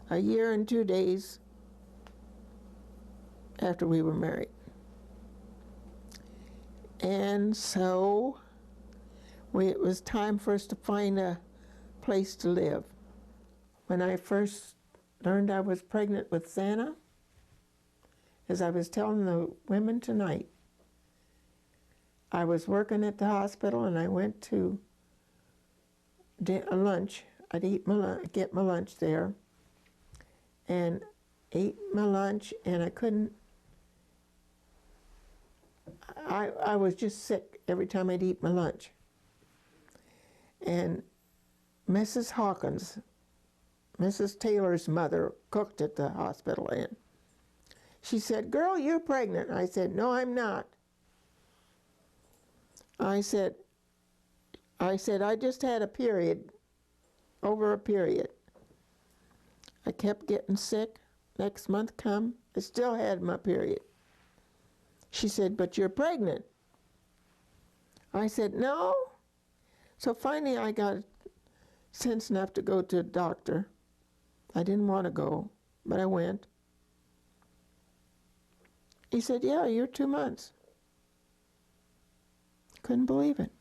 a year and 2 days after we were married. And so it was time for us to find a place to live. When I first learned I was pregnant with Xana, as I was telling the women tonight, I was working at the hospital and I went to lunch. I'd get my lunch there, and ate my lunch, and I couldn't. I was just sick every time I'd eat my lunch. And Mrs. Hawkins, Mrs. Taylor's mother, cooked at the hospital, and she said, "Girl, you're pregnant." I said, "No, I'm not." I said, "I just had a period, over a period." I kept getting sick. Next month come, I still had my period. She said, "But you're pregnant." I said, "No." So finally I got sense enough to go to the doctor. I didn't want to go, but I went. He said, "Yeah, you're 2 months." Couldn't believe it.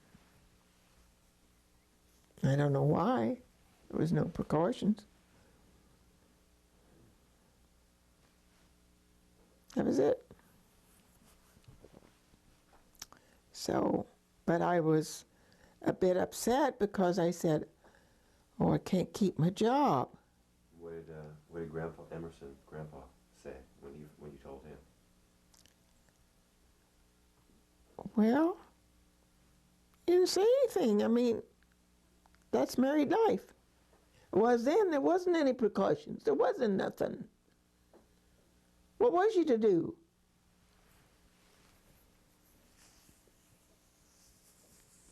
I don't know why. There was no precautions. That was it. So, but I was a bit upset because I said, "Oh, I can't keep my job."
What did Grandpa Emerson, Grandpa, say when you told him?
Well, he didn't say anything. I mean, that's married life. It was then, there wasn't any precautions. There wasn't nothing. What was you to do?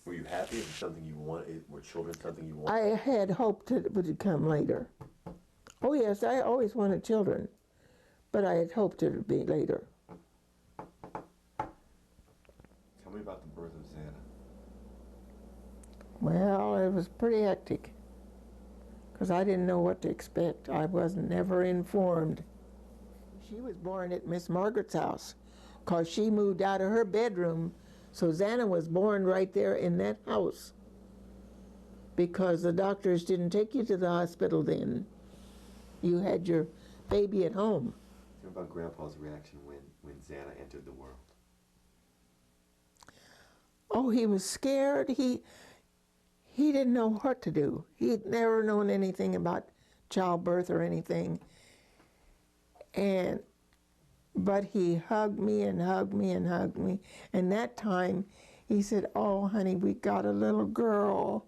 Were you happy? Was it something you wanted? Were children something you wanted?
I had hoped that it would come later. Oh yes, I always wanted children, but I had hoped it would be later.
Tell me about the birth of Xana.
Well, it was pretty hectic, because I didn't know what to expect. I wasn't never informed. She was born at Miss Margaret's house, because she moved out of her bedroom, so Xana was born right there in that house, because the doctors didn't take you to the hospital then. You had your baby at home.
Tell me about Grandpa's reaction when Xana entered the world.
Oh, he was scared. He didn't know what to do. He'd never known anything about childbirth or anything. But he hugged me and hugged me and hugged me. And that time he said, "Oh, honey, we got a little girl."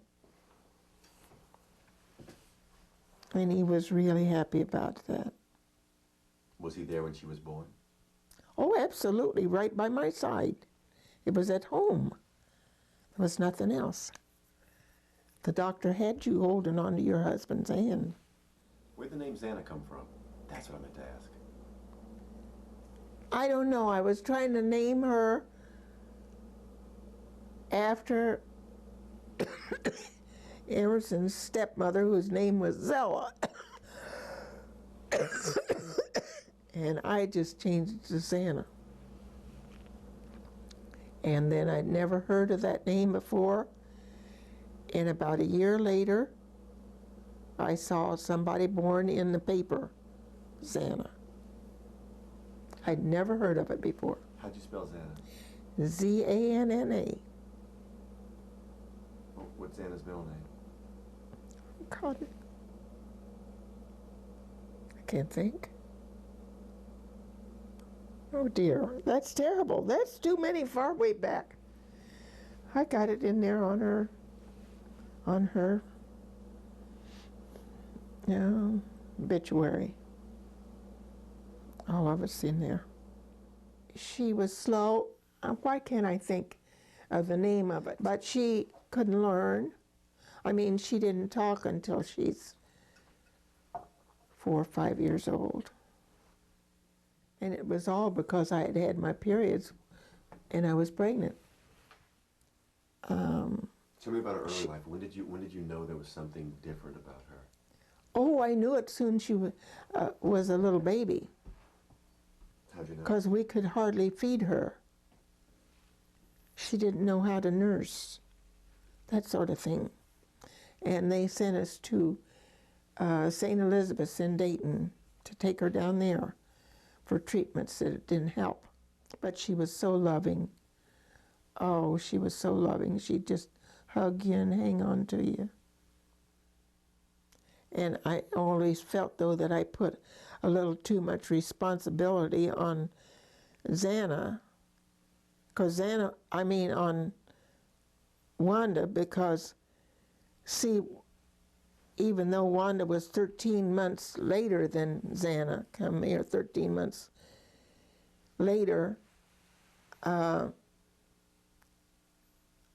And he was really happy about that.
Was he there when she was born?
Oh, absolutely, right by my side. It was at home. There was nothing else. The doctor had you holding on to your husband's hand.
Where'd the name Xana come from? That's what I meant to ask.
I don't know. I was trying to name her after Emerson's stepmother, whose name was Zella. And I just changed it to Santa. And then I'd never heard of that name before. And about a year later, I saw somebody born in the paper, Xana. I'd never heard of it before.
How'd you spell Xana?
Z-A-N-N-A.
What's Xana's middle name?
God, I can't think. Oh dear, that's terrible. That's too many far way back. I got it in there on her obituary. All of it's in there. She was slow. Why can't I think of the name of it? But she couldn't learn. I mean, she didn't talk until she's 4 or 5 years old. And it was all because I had had my periods and I was pregnant.
Tell me about her early life. When did you know there was something different about her?
Oh, I knew it soon she was a little baby.
How'd you know?
Because we could hardly feed her. She didn't know how to nurse, that sort of thing. And they sent us to St. Elizabeth's in Dayton to take her down there for treatments that it didn't help. But she was so loving. Oh, she was so loving. She'd just hug you and hang on to you. And I always felt, though, that I put a little too much responsibility on Xana, on Wanda, because, see, even though Wanda was 13 months later than Xana, come here 13 months later,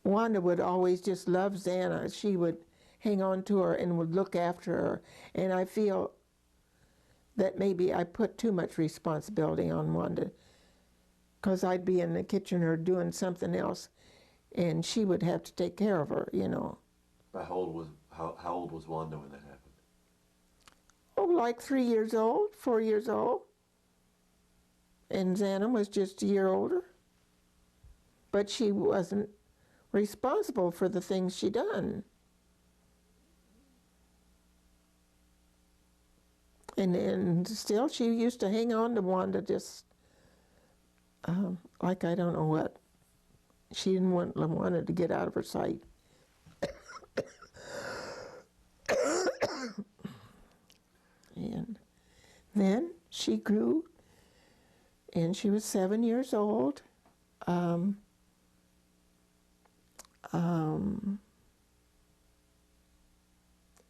Wanda would always just love Xana. She would hang on to her and would look after her. And I feel that maybe I put too much responsibility on Wanda, because I'd be in the kitchen or doing something else, and she would have to take care of her, you know.
How old was Wanda when that happened?
Oh, like 3 years old, 4 years old. And Xana was just a year older. But she wasn't responsible for the things she done. And still, she used to hang on to Wanda just like I don't know what. She didn't want Wanda to get out of her sight. And then she grew, and she was 7 years old.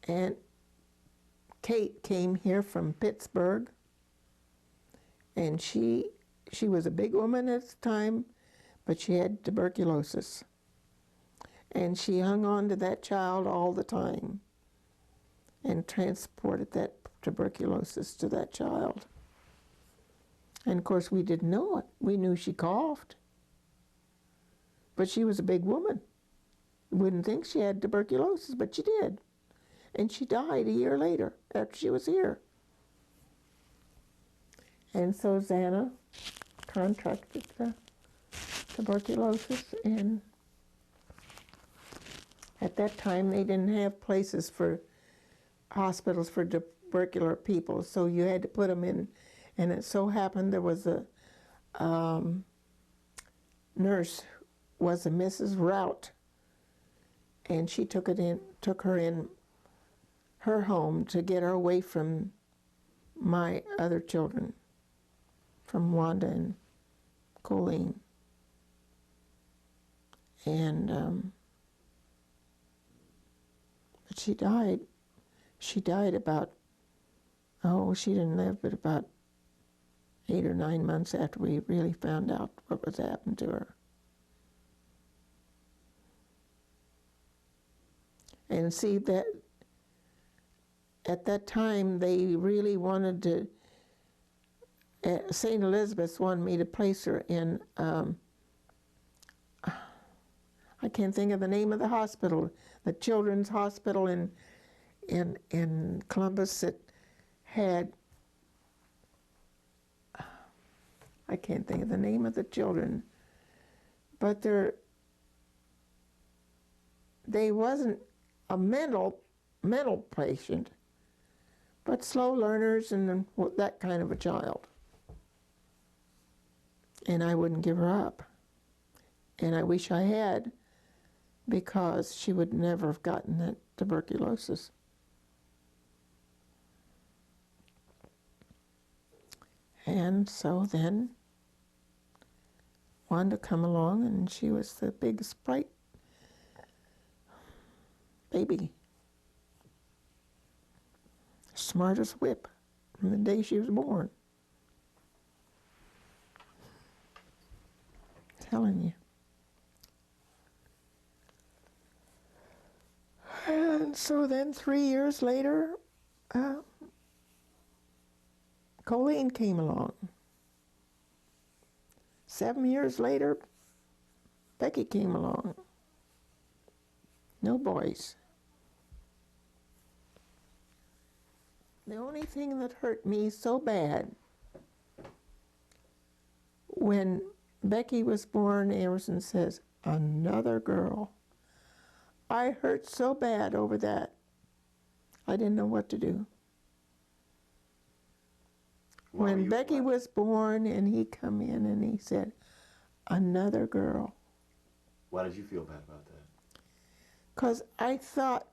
And Kate came here from Pittsburgh, and she was a big woman at the time, but she had tuberculosis. And she hung on to that child all the time and transported that tuberculosis to that child. And of course, we didn't know it. We knew she coughed, but she was a big woman. You wouldn't think she had tuberculosis, but she did. And she died a year later after she was here. And so Xana contracted the tuberculosis, and at that time they didn't have places for hospitals for tubercular people, so you had to put them in. And it so happened there was a nurse, was a Mrs. Rout, and she took her in her home to get her away from my other children, from Wanda and Colleen. And but she died. She died about, she didn't live but about 8 or 9 months after we really found out what was happened to her. And see, that at that time they really wanted to St. Elizabeth's wanted me to place her in, I can't think of the name of the hospital, the children's hospital in Columbus that had, I can't think of the name of the children, but they wasn't a mental patient, but slow learners and that kind of a child. And I wouldn't give her up. And I wish I had, because she would never have gotten that tuberculosis. And so then Wanda come along, and she was the biggest bright baby. Smart as a whip from the day she was born. Telling you. And so then 3 years later, Colleen came along. 7 years later, Becky came along. No boys. The only thing that hurt me so bad, when Becky was born, Emerson says, "Another girl." I hurt so bad over that. I didn't know what to do. When Becky was born and he come in and he said, "Another girl."
Why did you feel bad about that?
Because I thought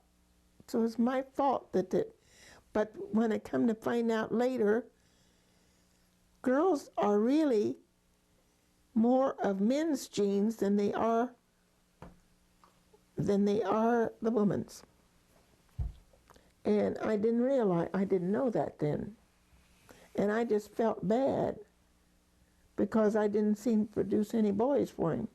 it was my fault that it, but when I come to find out later, girls are really more of men's genes than they are the woman's. And I didn't realize, I didn't know that then. And I just felt bad because I didn't seem to produce any boys for him.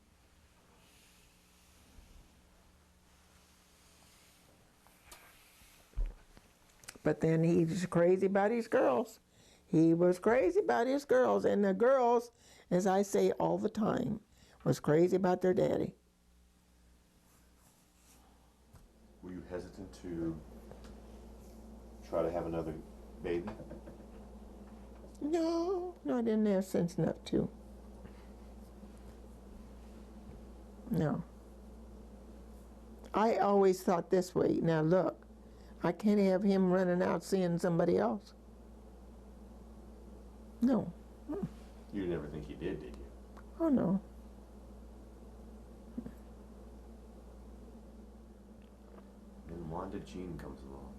But then he was crazy about his girls. He was crazy about his girls. And the girls, as I say all the time, was crazy about their daddy.
Were you hesitant to try to have another baby?
No, I didn't have sense enough to. No. I always thought this way. Now look, I can't have him running out seeing somebody else. No.
You never think he did you?
Oh, no.
Then Wanda Jean comes along.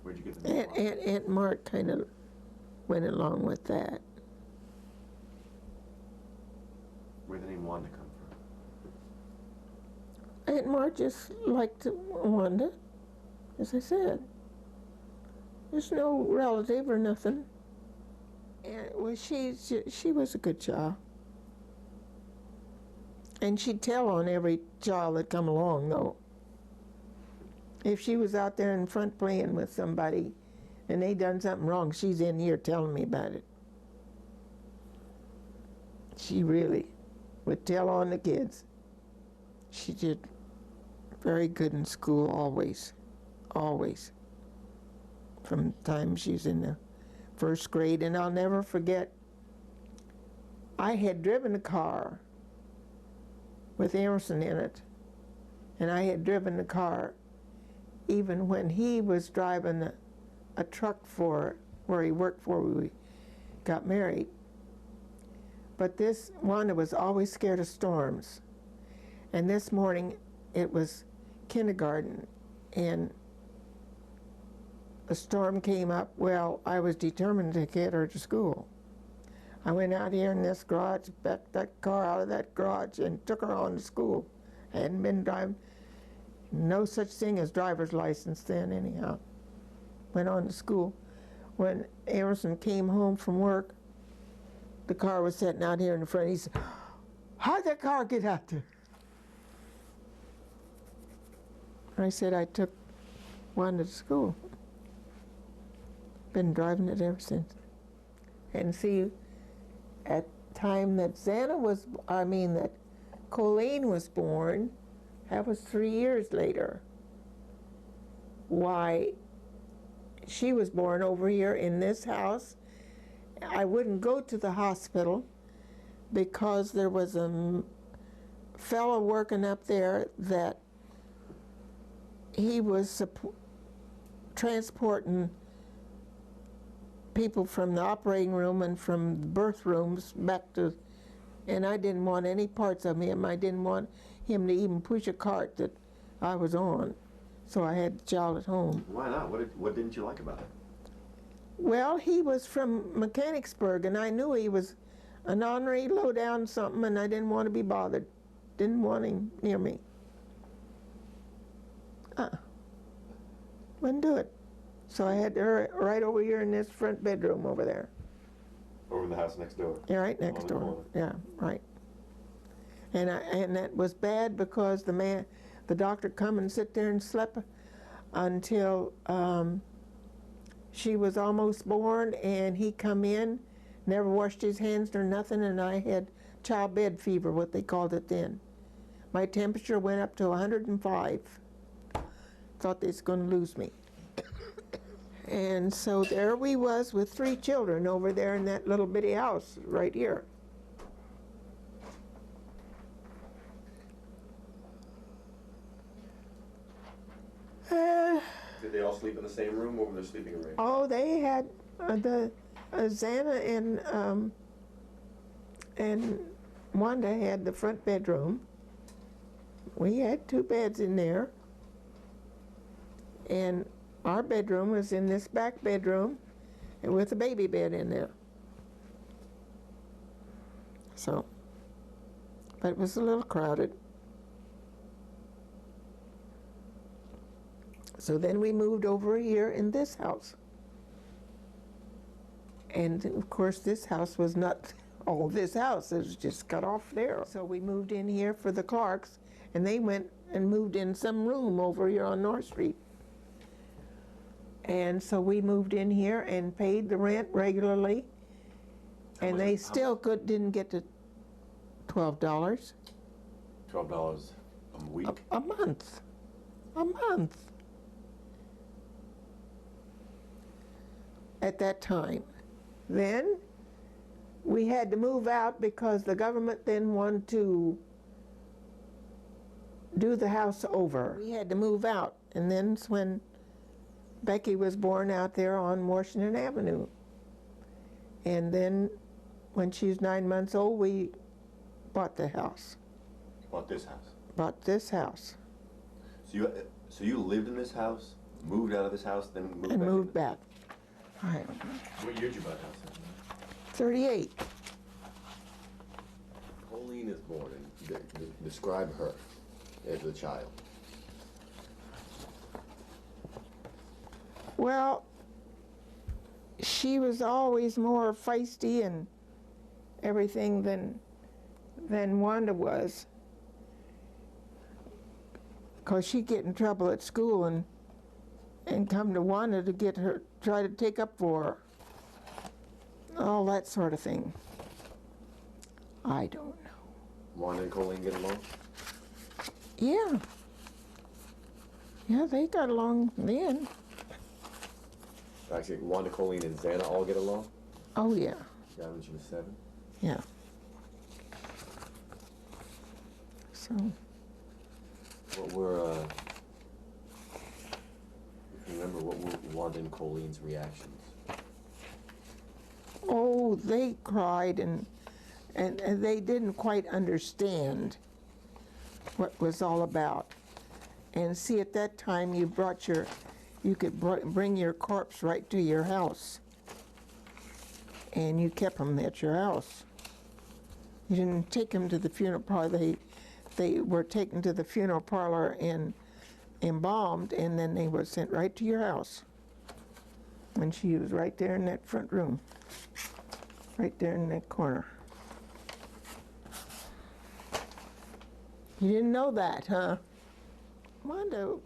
Where'd you get the name?
Aunt Mark kind of went along with that.
Where'd the name Wanda come from?
Aunt Mark just liked Wanda, as I said. There's no relative or nothing. And well, she was a good child. And she'd tell on every child that come along, though. If she was out there in front playing with somebody and they done something wrong, she's in here telling me about it. She really would tell on the kids. She did very good in school, always, always. From the time she was in the first grade, and I'll never forget, I had driven a car with Emerson in it, and I had driven the car even when he was driving a truck for where he worked for when we got married. But this Wanda was always scared of storms. And this morning it was kindergarten and a storm came up. Well, I was determined to get her to school. I went out here in this garage, backed that car out of that garage and took her on to school. I hadn't been driving. No such thing as driver's license then, anyhow. Went on to school. When Emerson came home from work, the car was sitting out here in the front. He said, "How'd that car get out there?" I said, "I took Wanda to school." Been driving it ever since. And see, at time that that Colleen was born, that was 3 years later. Why, she was born over here in this house. I wouldn't go to the hospital because there was a fellow working up there that he was transporting people from the operating room and from the birth rooms back to, and I didn't want any parts of him. I didn't want him to even push a cart that I was on, so I had the child at home.
Why not? What didn't you like about it?
Well, he was from Mechanicsburg, and I knew he was an ornery, low-down something, and I didn't want to be bothered. Didn't want him near me. Wouldn't do it. So I had her right over here in this front bedroom over there.
Over in the house next door?
Yeah, right next door. Yeah, right. And that was bad because the doctor come and sit there and slept until she was almost born, and he come in, never washed his hands nor nothing, and I had child bed fever, what they called it then. My temperature went up to 105. Thought they was going to lose me. And so there we was with 3 children over there in that little bitty house right here.
Did they all sleep in the same room, or were they sleeping arranged?
Oh, they had Xana and Wanda had the front bedroom. We had 2 beds in there, and our bedroom was in this back bedroom, and with a baby bed in there. So, but it was a little crowded. So then we moved over here in this house. And of course this house was not all this house, it was just cut off there. So we moved in here for the Clarks, and they went and moved in some room over here on North Street. And so we moved in here and paid the rent regularly, and they still didn't get to $12.
$12 a week?
A month. A month. At that time. Then we had to move out because the government then wanted to do the house over. We had to move out, and then it's when Becky was born out there on Washington Avenue. And then when she was 9 months old, we bought the house.
Bought this house?
Bought this house.
So you lived in this house, moved out of this house, then moved back?
And moved back. Right.
What year did you buy the house?
38.
Colleen is born, and describe her as a child.
Well, she was always more feisty and everything than Wanda was, because she'd get in trouble at school and come to Wanda to get her, try to take up for her. All that sort of thing. I don't know.
Wanda and Colleen get along?
Yeah. Yeah, they got along then.
Actually, Wanda, Colleen, and Xana all get along?
Oh, yeah.
Yeah, when she was 7?
Yeah. So.
What were, if you remember, what were Wanda and Colleen's reactions?
Oh, they cried and they didn't quite understand what was all about. And see, at that time you could bring your corpse right to your house, and you kept them at your house. You didn't take them to the funeral parlor. They were taken to the funeral parlor and embalmed, and then they were sent right to your house. And she was right there in that front room, right there in that corner. You didn't know that, huh? Wanda,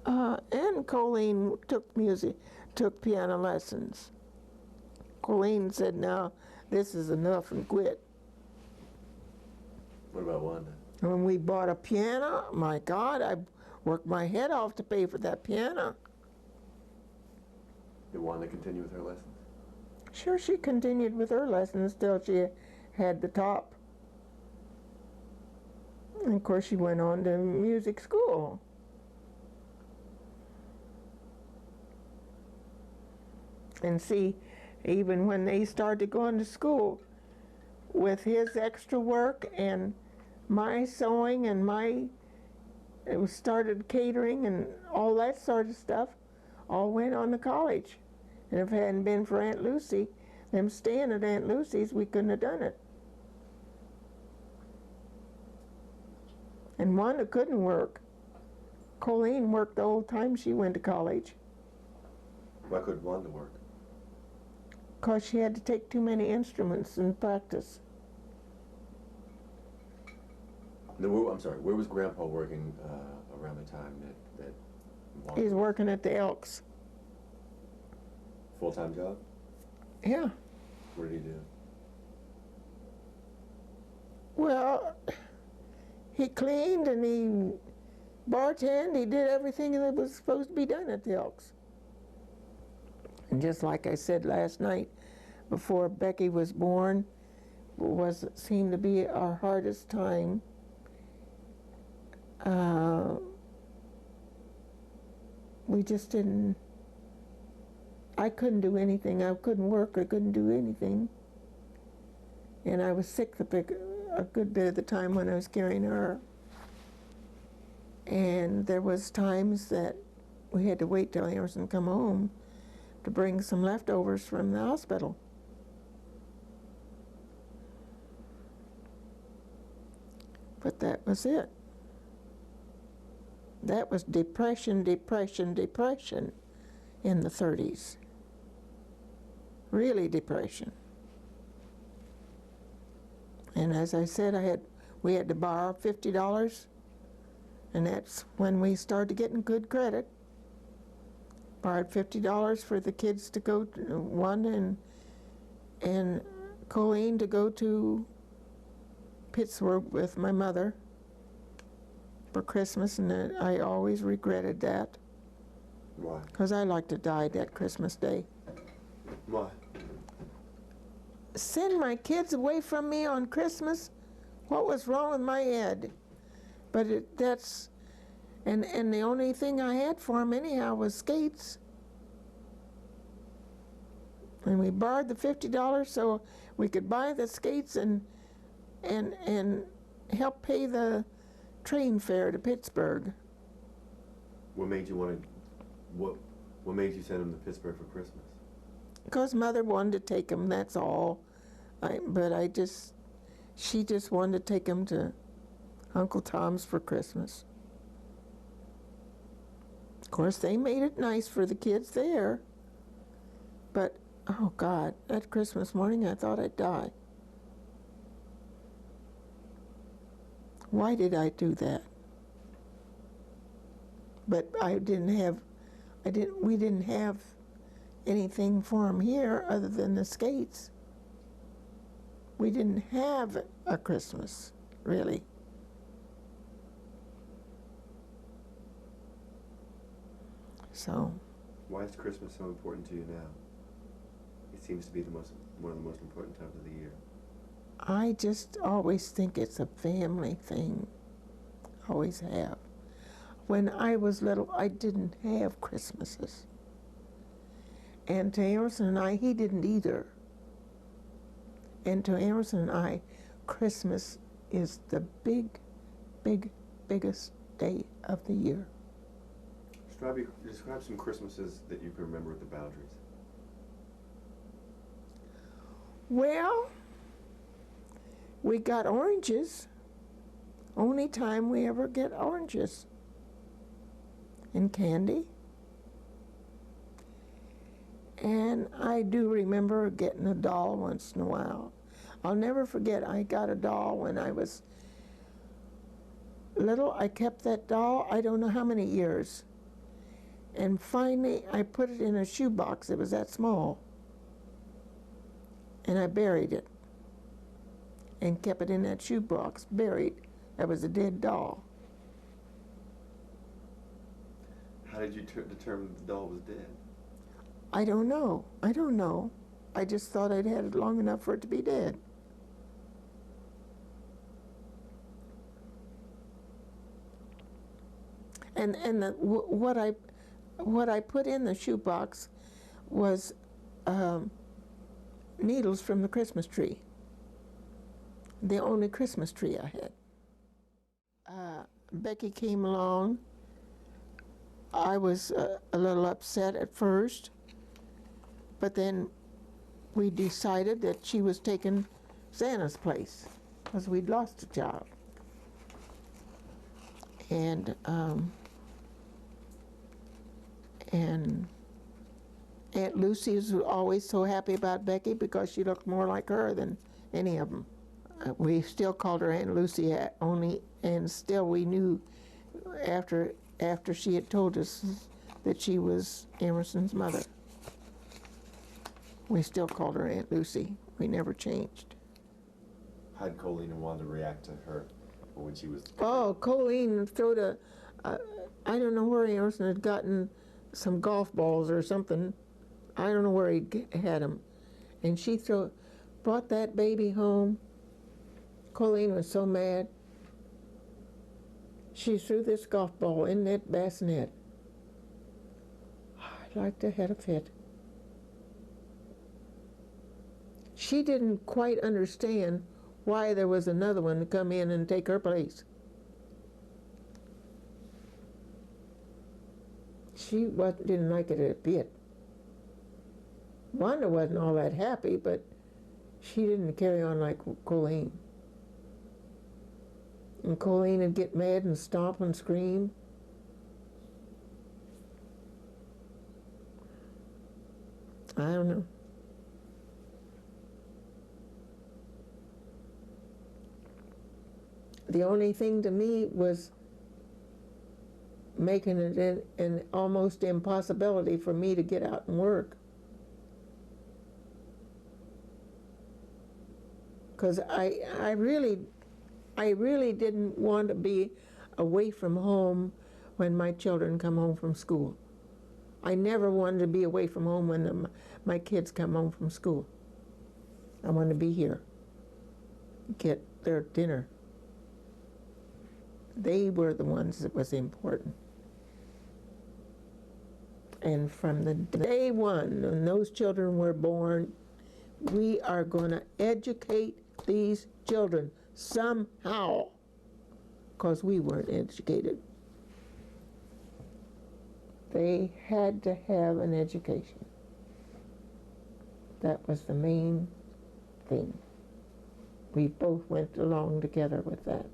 And Colleen took piano lessons. Colleen said, "Now, this is enough," and quit.
What about Wanda?
And when we bought a piano, my God, I worked my head off to pay for that piano.
Did Wanda continue with her lessons?
Sure, she continued with her lessons till she had the top. And of course, she went on to music school. And see, even when they started going to school, with his extra work and my sewing and it was started catering and all that sort of stuff, all went on to college. And if it hadn't been for Aunt Lucy, them staying at Aunt Lucy's, we couldn't have done it. And Wanda couldn't work. Colleen worked the whole time she went to college.
Why couldn't Wanda work?
Because she had to take too many instruments and practice.
No, I'm sorry, where was Grandpa working around the time that Wanda?
He's working at the Elks.
Full-time job?
Yeah.
What did he do?
Well, he cleaned and he bartended. He did everything that was supposed to be done at the Elks. And just like I said last night, before Becky was born, seemed to be our hardest time. We just didn't. I couldn't do anything. I couldn't work. I couldn't do anything. And I was sick a good bit of the time when I was carrying her. And there was times that we had to wait till Emerson come home to bring some leftovers from the hospital. But that was it. That was depression, depression, depression in the 30s. Really depression. And as I said, we had to borrow $50, and that's when we started getting good credit. Borrowed $50 for the kids to go to, Wanda and Colleen to go to Pittsburgh with my mother for Christmas, and I always regretted that.
Why?
Because I like to die that Christmas Day.
Why?
Send my kids away from me on Christmas? What was wrong with my head? But and the only thing I had for them anyhow was skates. And we borrowed the $50 so we could buy the skates and help pay the train fare to Pittsburgh.
What made you want to? What made you send him to Pittsburgh for Christmas?
Because Mother wanted to take him, that's all. She just wanted to take him to Uncle Tom's for Christmas. Of course, they made it nice for the kids there. But, oh God, that Christmas morning I thought I'd die. Why did I do that? But we didn't have anything for him here other than the skates. We didn't have a Christmas, really. So.
Why is Christmas so important to you now? It seems to be one of the most important times of the year.
I just always think it's a family thing. Always have. When I was little, I didn't have Christmases. And to Emerson and I, he didn't either. And to Emerson and I, Christmas is the biggest day of the year.
Describe some Christmases that you can remember at the Boundaries.
Well, we got oranges. Only time we ever get oranges. And candy. And I do remember getting a doll once in a while. I'll never forget, I got a doll when I was little. I kept that doll, I don't know how many years. And finally, I put it in a shoebox. It was that small. And I buried it and kept it in that shoebox, buried. That was a dead doll.
How did you determine the doll was dead?
I don't know. I don't know. I just thought I'd had it long enough for it to be dead. And what I put in the shoebox was needles from the Christmas tree. The only Christmas tree I had. Becky came along. I was a little upset at first, but then we decided that she was taking Santa's place because we'd lost a child. And Aunt Lucy was always so happy about Becky because she looked more like her than any of them. We still called her Aunt Lucy only, and still we knew after she had told us that she was Emerson's mother. We still called her Aunt Lucy. We never changed.
How did Colleen and Wanda react to her when she was...
Oh, Colleen threw I don't know where Emerson had gotten some golf balls or something. I don't know where he had them. And she brought that baby home. Colleen was so mad. She threw this golf ball in that bassinet. I'd like to have a fit. She didn't quite understand why there was another one to come in and take her place. She didn't like it a bit. Wanda wasn't all that happy, but she didn't carry on like Colleen. And Colleen would get mad and stomp and scream. I don't know. The only thing to me was making it an almost impossibility for me to get out and work. Because I really didn't want to be away from home when my children come home from school. I never wanted to be away from home when my kids come home from school. I wanted to be here, get their dinner. They were the ones that was important. And from the day one, when those children were born, we are going to educate these children somehow, because we weren't educated. They had to have an education. That was the main thing. We both went along together with that.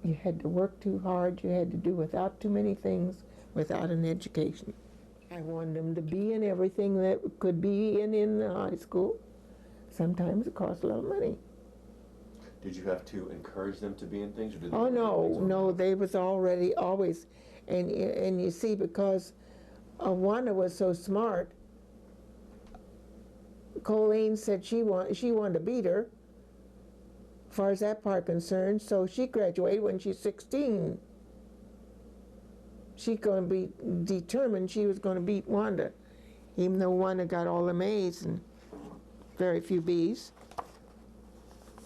You had to work too hard, you had to do without too many things, without an education. I wanted them to be in everything that could be in the high school. Sometimes it cost a lot of money.
Did you have to encourage them to be in things? Or did they
Oh, no, they was already, always. And you see, because Wanda was so smart, Colleen said she wanted to beat her, as far as that part concerned, so she graduated when she's 16. She's going to be determined she was going to beat Wanda, even though Wanda got all them A's and very few B's.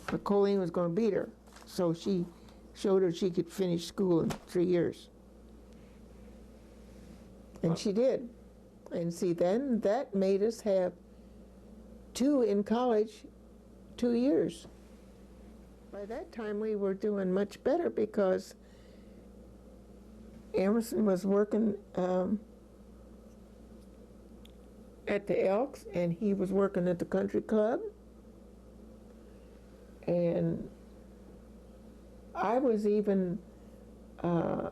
But Colleen was going to beat her, so she showed her she could finish school in 3 years. And she did. And see, then that made us have 2 in college, 2 years. By that time, we were doing much better because Emerson was working at the Elks, and he was working at the country club. And I was even to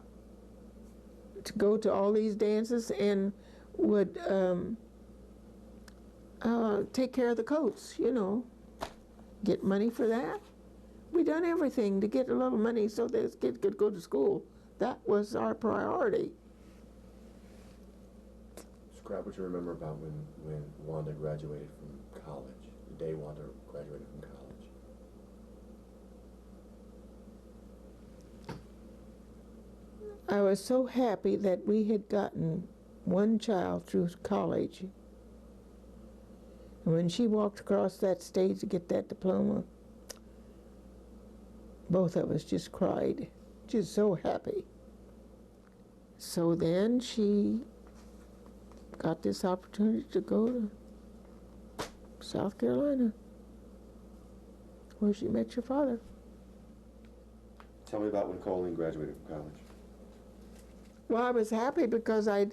go to all these dances and would take care of the coats, you know, get money for that. We done everything to get a little money so that kids could go to school that was our priority.
Describe what you remember about when Wanda graduated from college, the day Wanda graduated from college.
I was so happy that we had gotten one child through college. And when she walked across that stage to get that diploma, both of us just cried, just so happy. So then she got this opportunity to go to South Carolina, where she met your father.
Tell me about when Colleen graduated from college.
Well, I was happy because I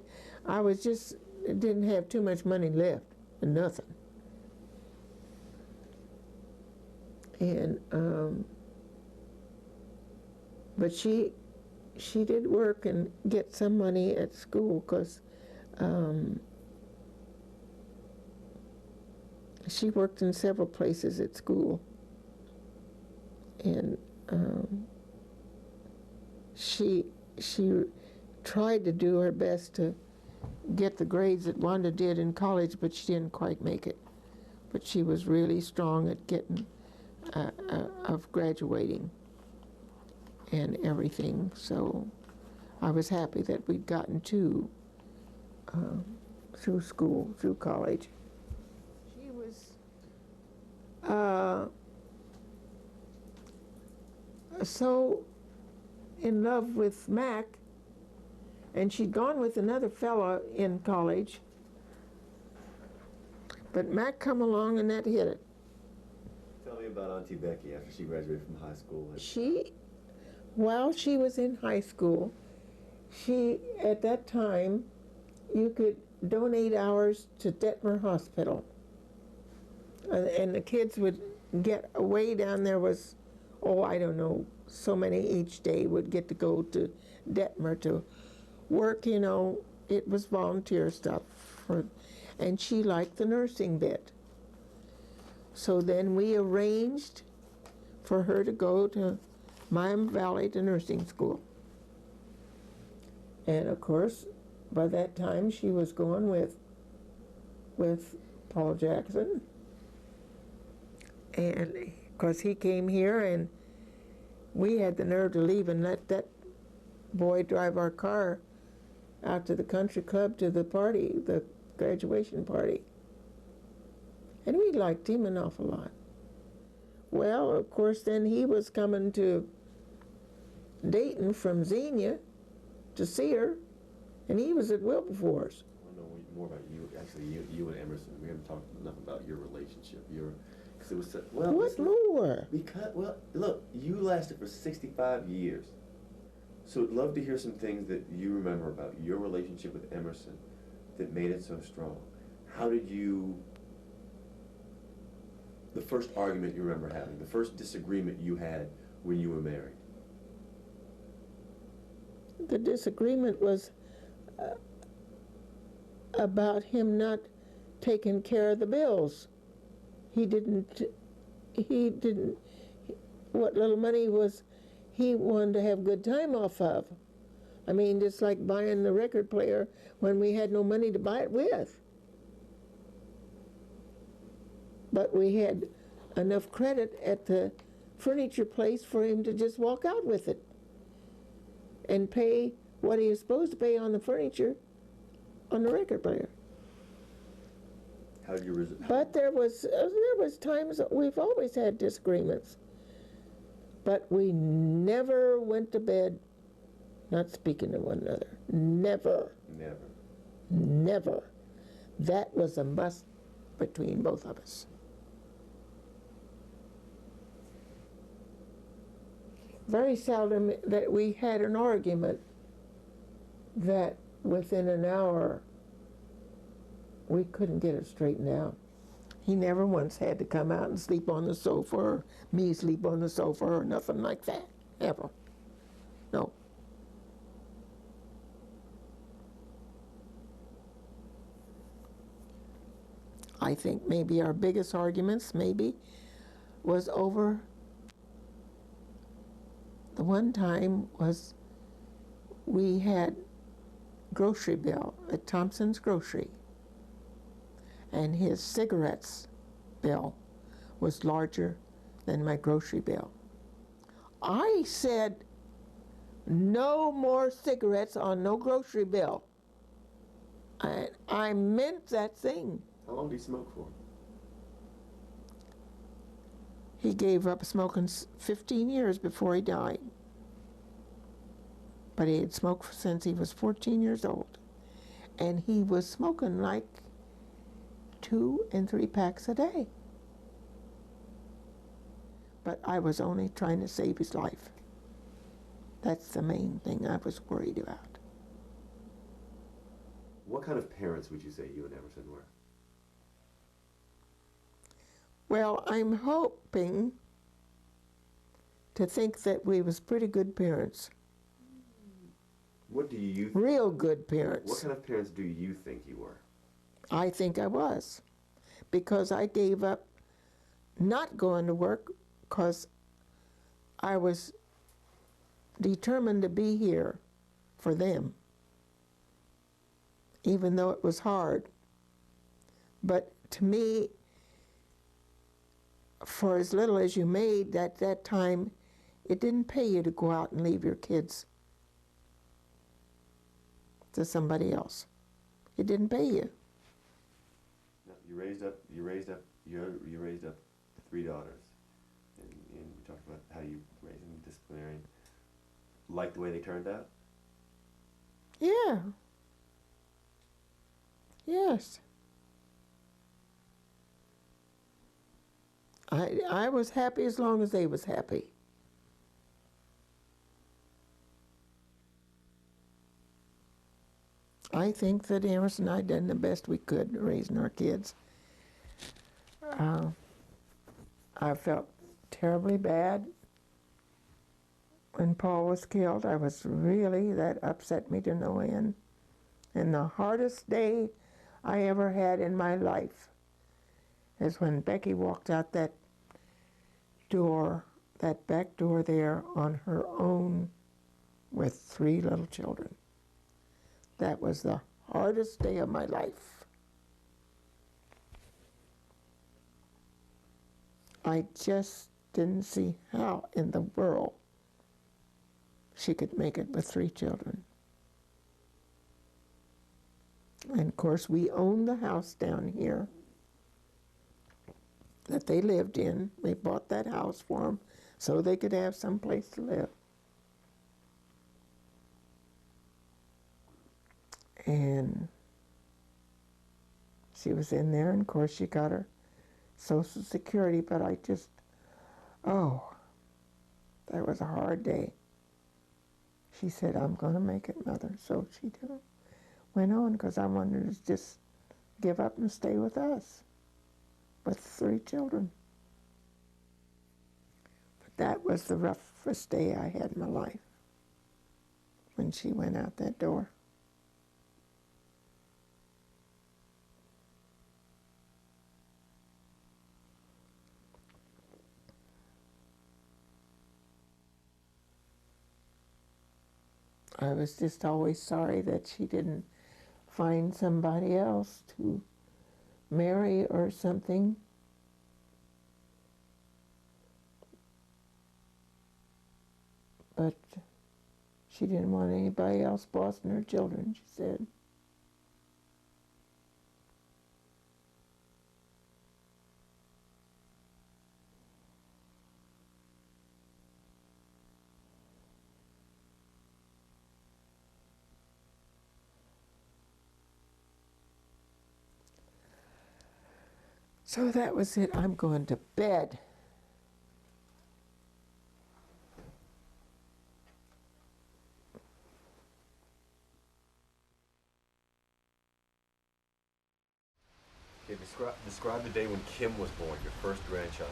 was just, didn't have too much money left, nothing. And, but she did work and get some money at school because she worked in several places at school. And she tried to do her best to get the grades that Wanda did in college, but she didn't quite make it. But she was really strong at getting, of graduating and everything. So I was happy that we'd gotten two through school, through college. She was so in love with Mac, and she'd gone with another fella in college, but Mac come along and that hit it.
Tell me about Auntie Becky after she graduated from high school.
While she was in high school, at that time, you could donate hours to Detmer Hospital. And the kids would get away down there was, I don't know, so many each day would get to go to Detmer to work, it was volunteer stuff. And she liked the nursing bit. So then we arranged for her to go to Miami Valley to nursing school. And of course, by that time she was going with Paul Jackson. And of course he came here and we had the nerve to leave and let that boy drive our car out to the country club to the party, the graduation party. And we liked him an awful lot. Well, of course, then he was coming to Dayton from Xenia to see her, and he was at Wilberforce.
I want to know more about you. Actually, you and Emerson. We haven't talked enough about your relationship. Because it was
What more?
Because look, you lasted for 65 years. So I'd love to hear some things that you remember about your relationship with Emerson that made it so strong. How did you? The first argument you remember having, the first disagreement you had when you were married.
The disagreement was about him not taking care of the bills. He didn't, what little money was, he wanted to have good time off of. I mean, just like buying the record player when we had no money to buy it with. But we had enough credit at the furniture place for him to just walk out with it and pay what he was supposed to pay on the furniture on the record player.
How did you
But there was times that we've always had disagreements, but we never went to bed not speaking to one another. Never.
Never.
Never. That was a must between both of us. Very seldom that we had an argument that within an hour we couldn't get it straightened out. He never once had to come out and sleep on the sofa or me sleep on the sofa or nothing like that, ever. No. I think maybe our biggest arguments was over the one time was we had grocery bill at Thompson's Grocery, and his cigarettes bill was larger than my grocery bill. I said, no more cigarettes on no grocery bill. I meant that thing.
How long did he smoke for?
He gave up smoking 15 years before he died. But he had smoked since he was 14 years old. And he was smoking like 2 and 3 packs a day. But I was only trying to save his life. That's the main thing I was worried about.
What kind of parents would you say you and Emerson were?
Well, I'm hoping to think that we was pretty good parents.
What do you think?
Real good parents.
What kind of parents do you think you were?
I think I was, because I gave up not going to work because I was determined to be here for them, even though it was hard. But to me, for as little as you made at that time, it didn't pay you to go out and leave your kids to somebody else. It didn't pay you.
No, you raised up 3 daughters, and we talked about how you raised them, disciplinarian. Like the way they turned out?
Yeah. Yes. I was happy as long as they was happy. I think that Emerson and I done the best we could raising our kids. I felt terribly bad when Paul was killed. That upset me to no end. And the hardest day I ever had in my life is when Becky walked out that door, that back door there, on her own with 3 little children. That was the hardest day of my life. I just didn't see how in the world she could make it with 3 children. And of course, we owned the house down here that they lived in. We bought that house for them so they could have some place to live. And she was in there, and of course she got her Social Security, but that was a hard day. She said, I'm going to make it, Mother. So she went on, because I wanted her to just give up and stay with us with 3 children. But that was the roughest day I had in my life, when she went out that door. I was just always sorry that she didn't find somebody else to marry or something. But she didn't want anybody else bossing her children, she said. So that was it. I'm going to bed.
Okay, describe the day when Kim was born, your first grandchild.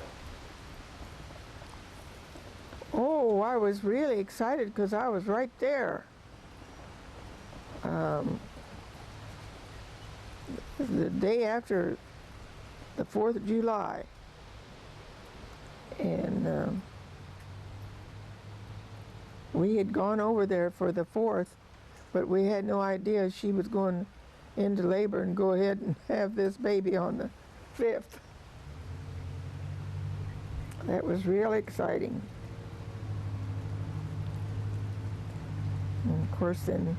Oh, I was really excited because I was right there. The day after the 4th of July. And we had gone over there for the 4th, but we had no idea she was going into labor and go ahead and have this baby on the 5th. That was real exciting. And of course then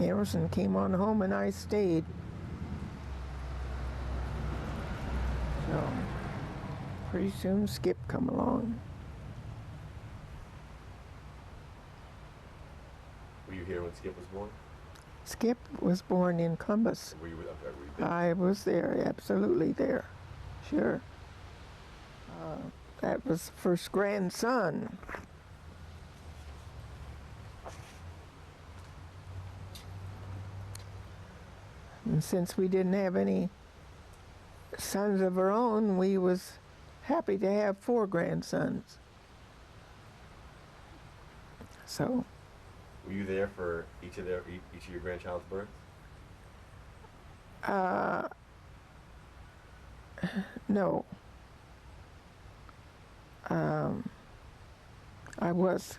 Emerson came on home and I stayed. So pretty soon Skip come along.
Were you here when Skip was born?
Skip was born in Columbus.
Were you, okay, were you there?
I was there, absolutely there, sure. That was the first grandson. And since we didn't have any sons of our own, we was happy to have 4 grandsons. So.
Were you there for each of your grandchild's births?
No. I was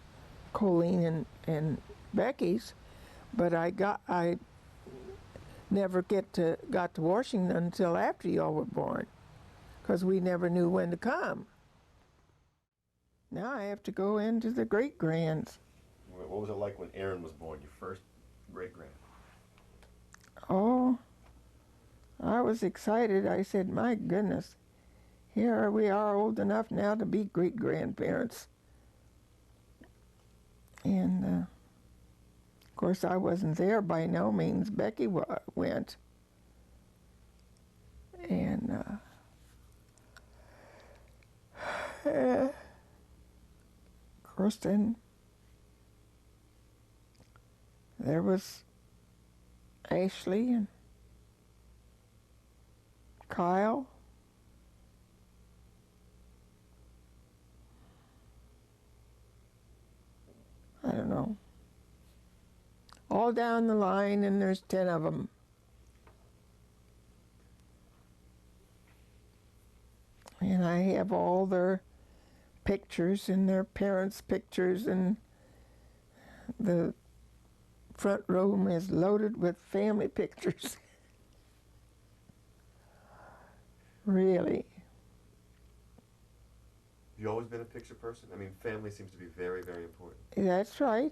Colleen and Becky's, but I never got to Washington until after y'all were born, because we never knew when to come. Now I have to go into the great-grands.
What was it like when Aaron was born, your first great-grand?
Oh, I was excited. I said, my goodness, here we are old enough now to be great-grandparents. And, of course, I wasn't there by no means. Becky went. And, of course, then there was Ashley and Kyle. I don't know. All down the line, and there's 10 of them. And I have all their pictures and their parents' pictures, and the front room is loaded with family pictures. Really.
Have you always been a picture person? I mean, family seems to be very, very important.
That's right.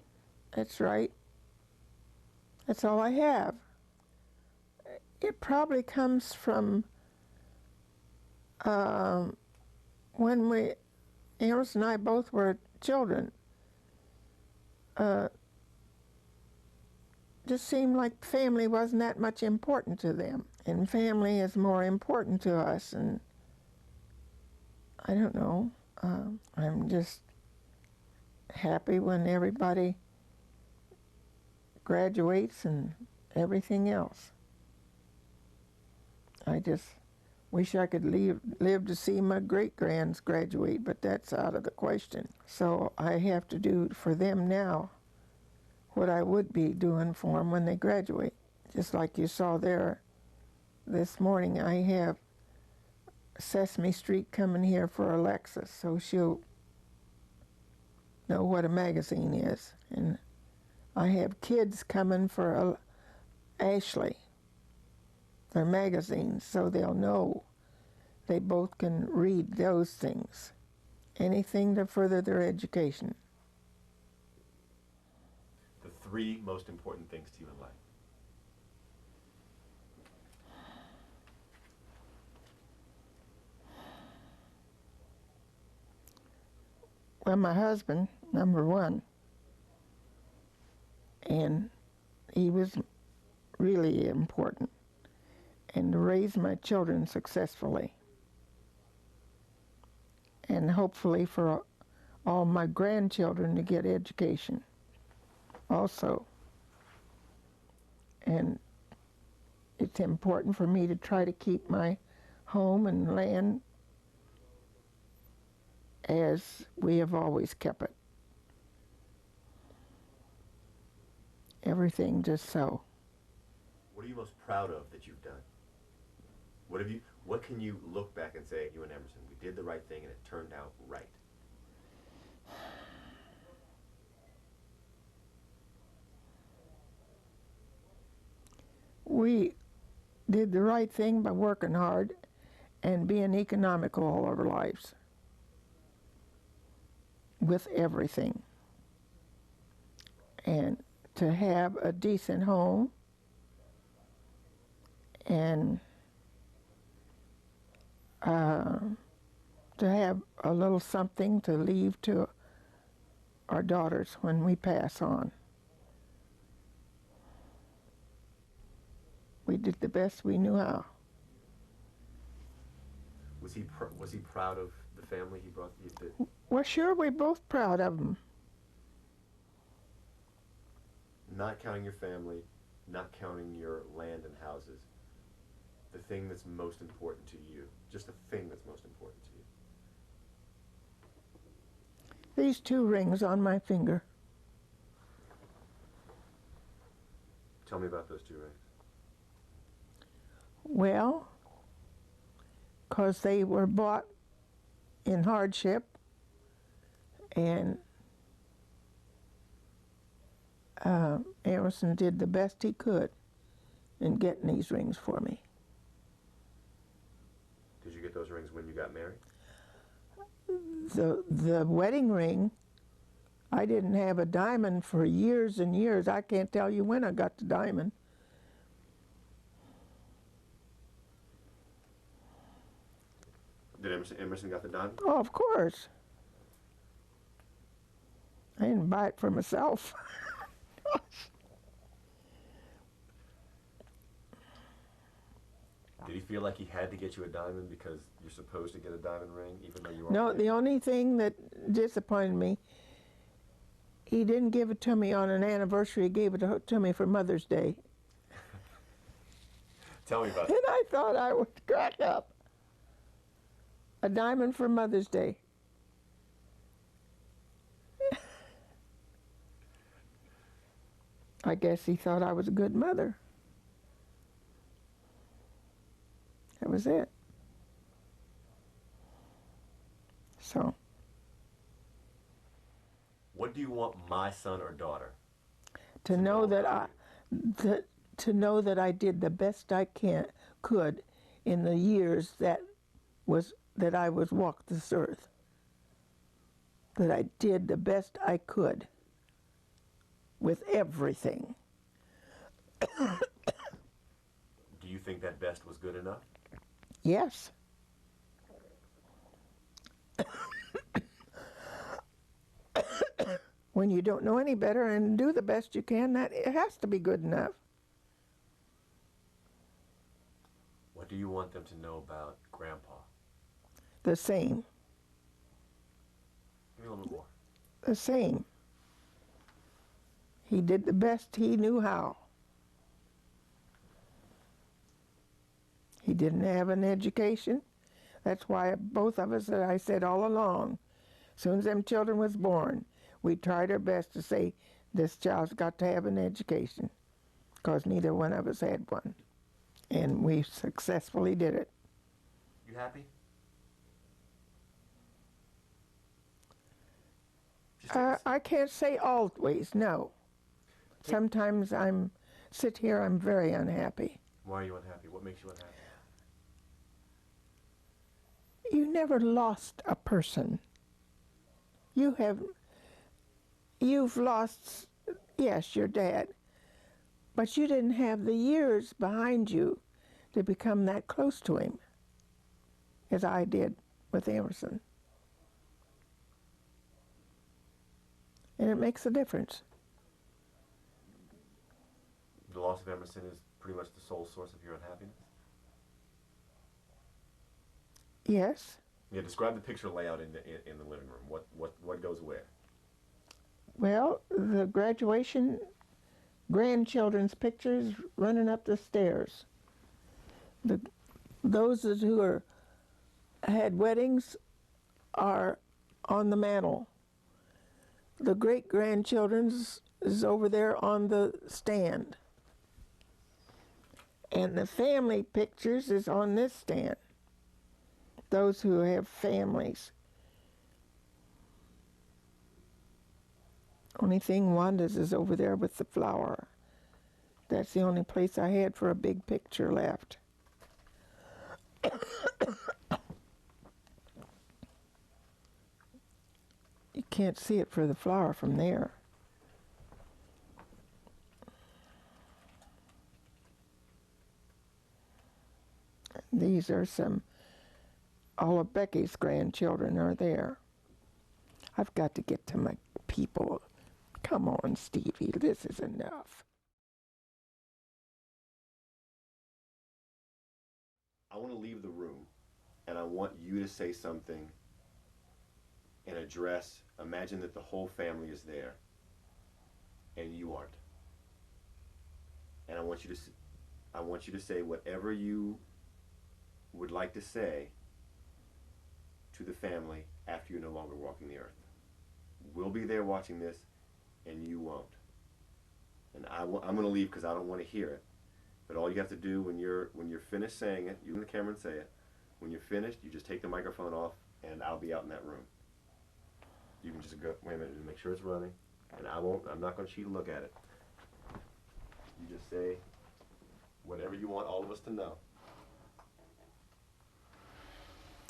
That's right. That's all I have. It probably comes from when Amos and I both were children. Just seemed like family wasn't that much important to them. And family is more important to us. And I don't know. I'm just happy when everybody graduates and everything else. I just wish I could live to see my great-grands graduate, but that's out of the question. So I have to do for them now what I would be doing for them when they graduate. Just like you saw there this morning, I have Sesame Street coming here for Alexis, so she'll know what a magazine is. And I have kids coming for Ashley, their magazines, so they'll know. They both can read those things. Anything to further their education.
The 3 most important things to you in life.
Well, my husband, number 1, and he was really important, and to raise my children successfully, and hopefully for all my grandchildren to get education also. And it's important for me to try to keep my home and land as we have always kept it. Everything just so.
What are you most proud of that you've done? What can you look back and say, you and Emerson, we did the right thing and it turned out right?
we did the right thing by working hard and being economical all our lives with everything. And to have a decent home and to have a little something to leave to our daughters when we pass on. We did the best we knew how.
Was he proud of the family he brought you to?
Well, sure, we're both proud of them.
Not counting your family, not counting your land and houses, the thing that's most important to you, just the thing that's most important to you.
These 2 rings on my finger.
Tell me about those 2 rings.
Well, because they were bought in hardship, and Emerson did the best he could in getting these rings for me.
Did you get those rings when you got married?
The wedding ring, I didn't have a diamond for years and years. I can't tell you when I got the diamond.
Did Emerson got the diamond?
Oh, of course. I didn't buy it for myself.
Did he feel like he had to get you a diamond because you're supposed to get a diamond ring, even though you are?
No, the only thing that disappointed me, he didn't give it to me on an anniversary. He gave it to me for Mother's Day.
Tell me about
And
it.
I thought I would crack up. A diamond for Mother's Day. I guess he thought I was a good mother. That was it. So,
What do you want my son or daughter?
to know that to know that I did the best I could in the years that I was walked this earth. That I did the best I could with everything.
Do you think that best was good enough?
Yes. When you don't know any better and do the best you can, that it has to be good enough.
What do you want them to know about Grandpa?
The same.
Give me a little bit more.
The same. He did the best he knew how. He didn't have an education. That's why both of us, I said all along, as soon as them children was born, we tried our best to say, this child's got to have an education, because neither one of us had one. And we successfully did it.
You happy?
I can't say always, no. Sometimes I'm very unhappy.
Why are you unhappy? What makes you unhappy?
You never lost a person. You've lost, yes, your dad, but you didn't have the years behind you to become that close to him as I did with Emerson. And it makes a difference.
The loss of Emerson is pretty much the sole source of your unhappiness?
Yes.
Yeah, describe the picture layout in the living room. What goes where?
Well, the graduation, grandchildren's pictures running up the stairs. Those who had weddings are on the mantle. The great-grandchildren's is over there on the stand. And the family pictures is on this stand. Those who have families. Only thing Wanda's is over there with the flower That's the only place I had for a big picture left. You can't see it for the flower from there. These are all of Becky's grandchildren are there. I've got to get to my people. Come on, Stevie, this is enough.
I want to leave the room, and I want you to say something and address. Imagine that the whole family is there, and you aren't. And I want you to say whatever you would like to say to the family after you're no longer walking the earth. We'll be there watching this, and you won't. And I'm going to leave because I don't want to hear it. But all you have to do when you're finished saying it, you and the camera and say it. When you're finished, you just take the microphone off, and I'll be out in that room. You can just go. Wait a minute, just make sure it's running, and I'm not going to cheat and look at it. You just say whatever you want all of us to know.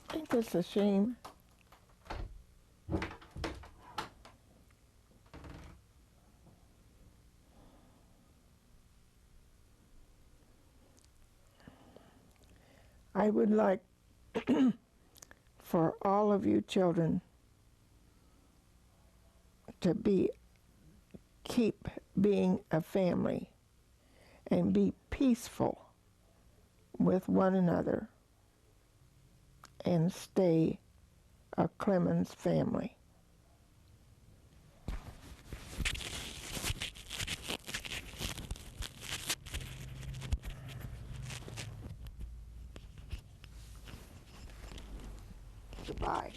I think that's a shame. I would like for all of you children to keep being a family and be peaceful with one another and stay a Clemens family. Goodbye.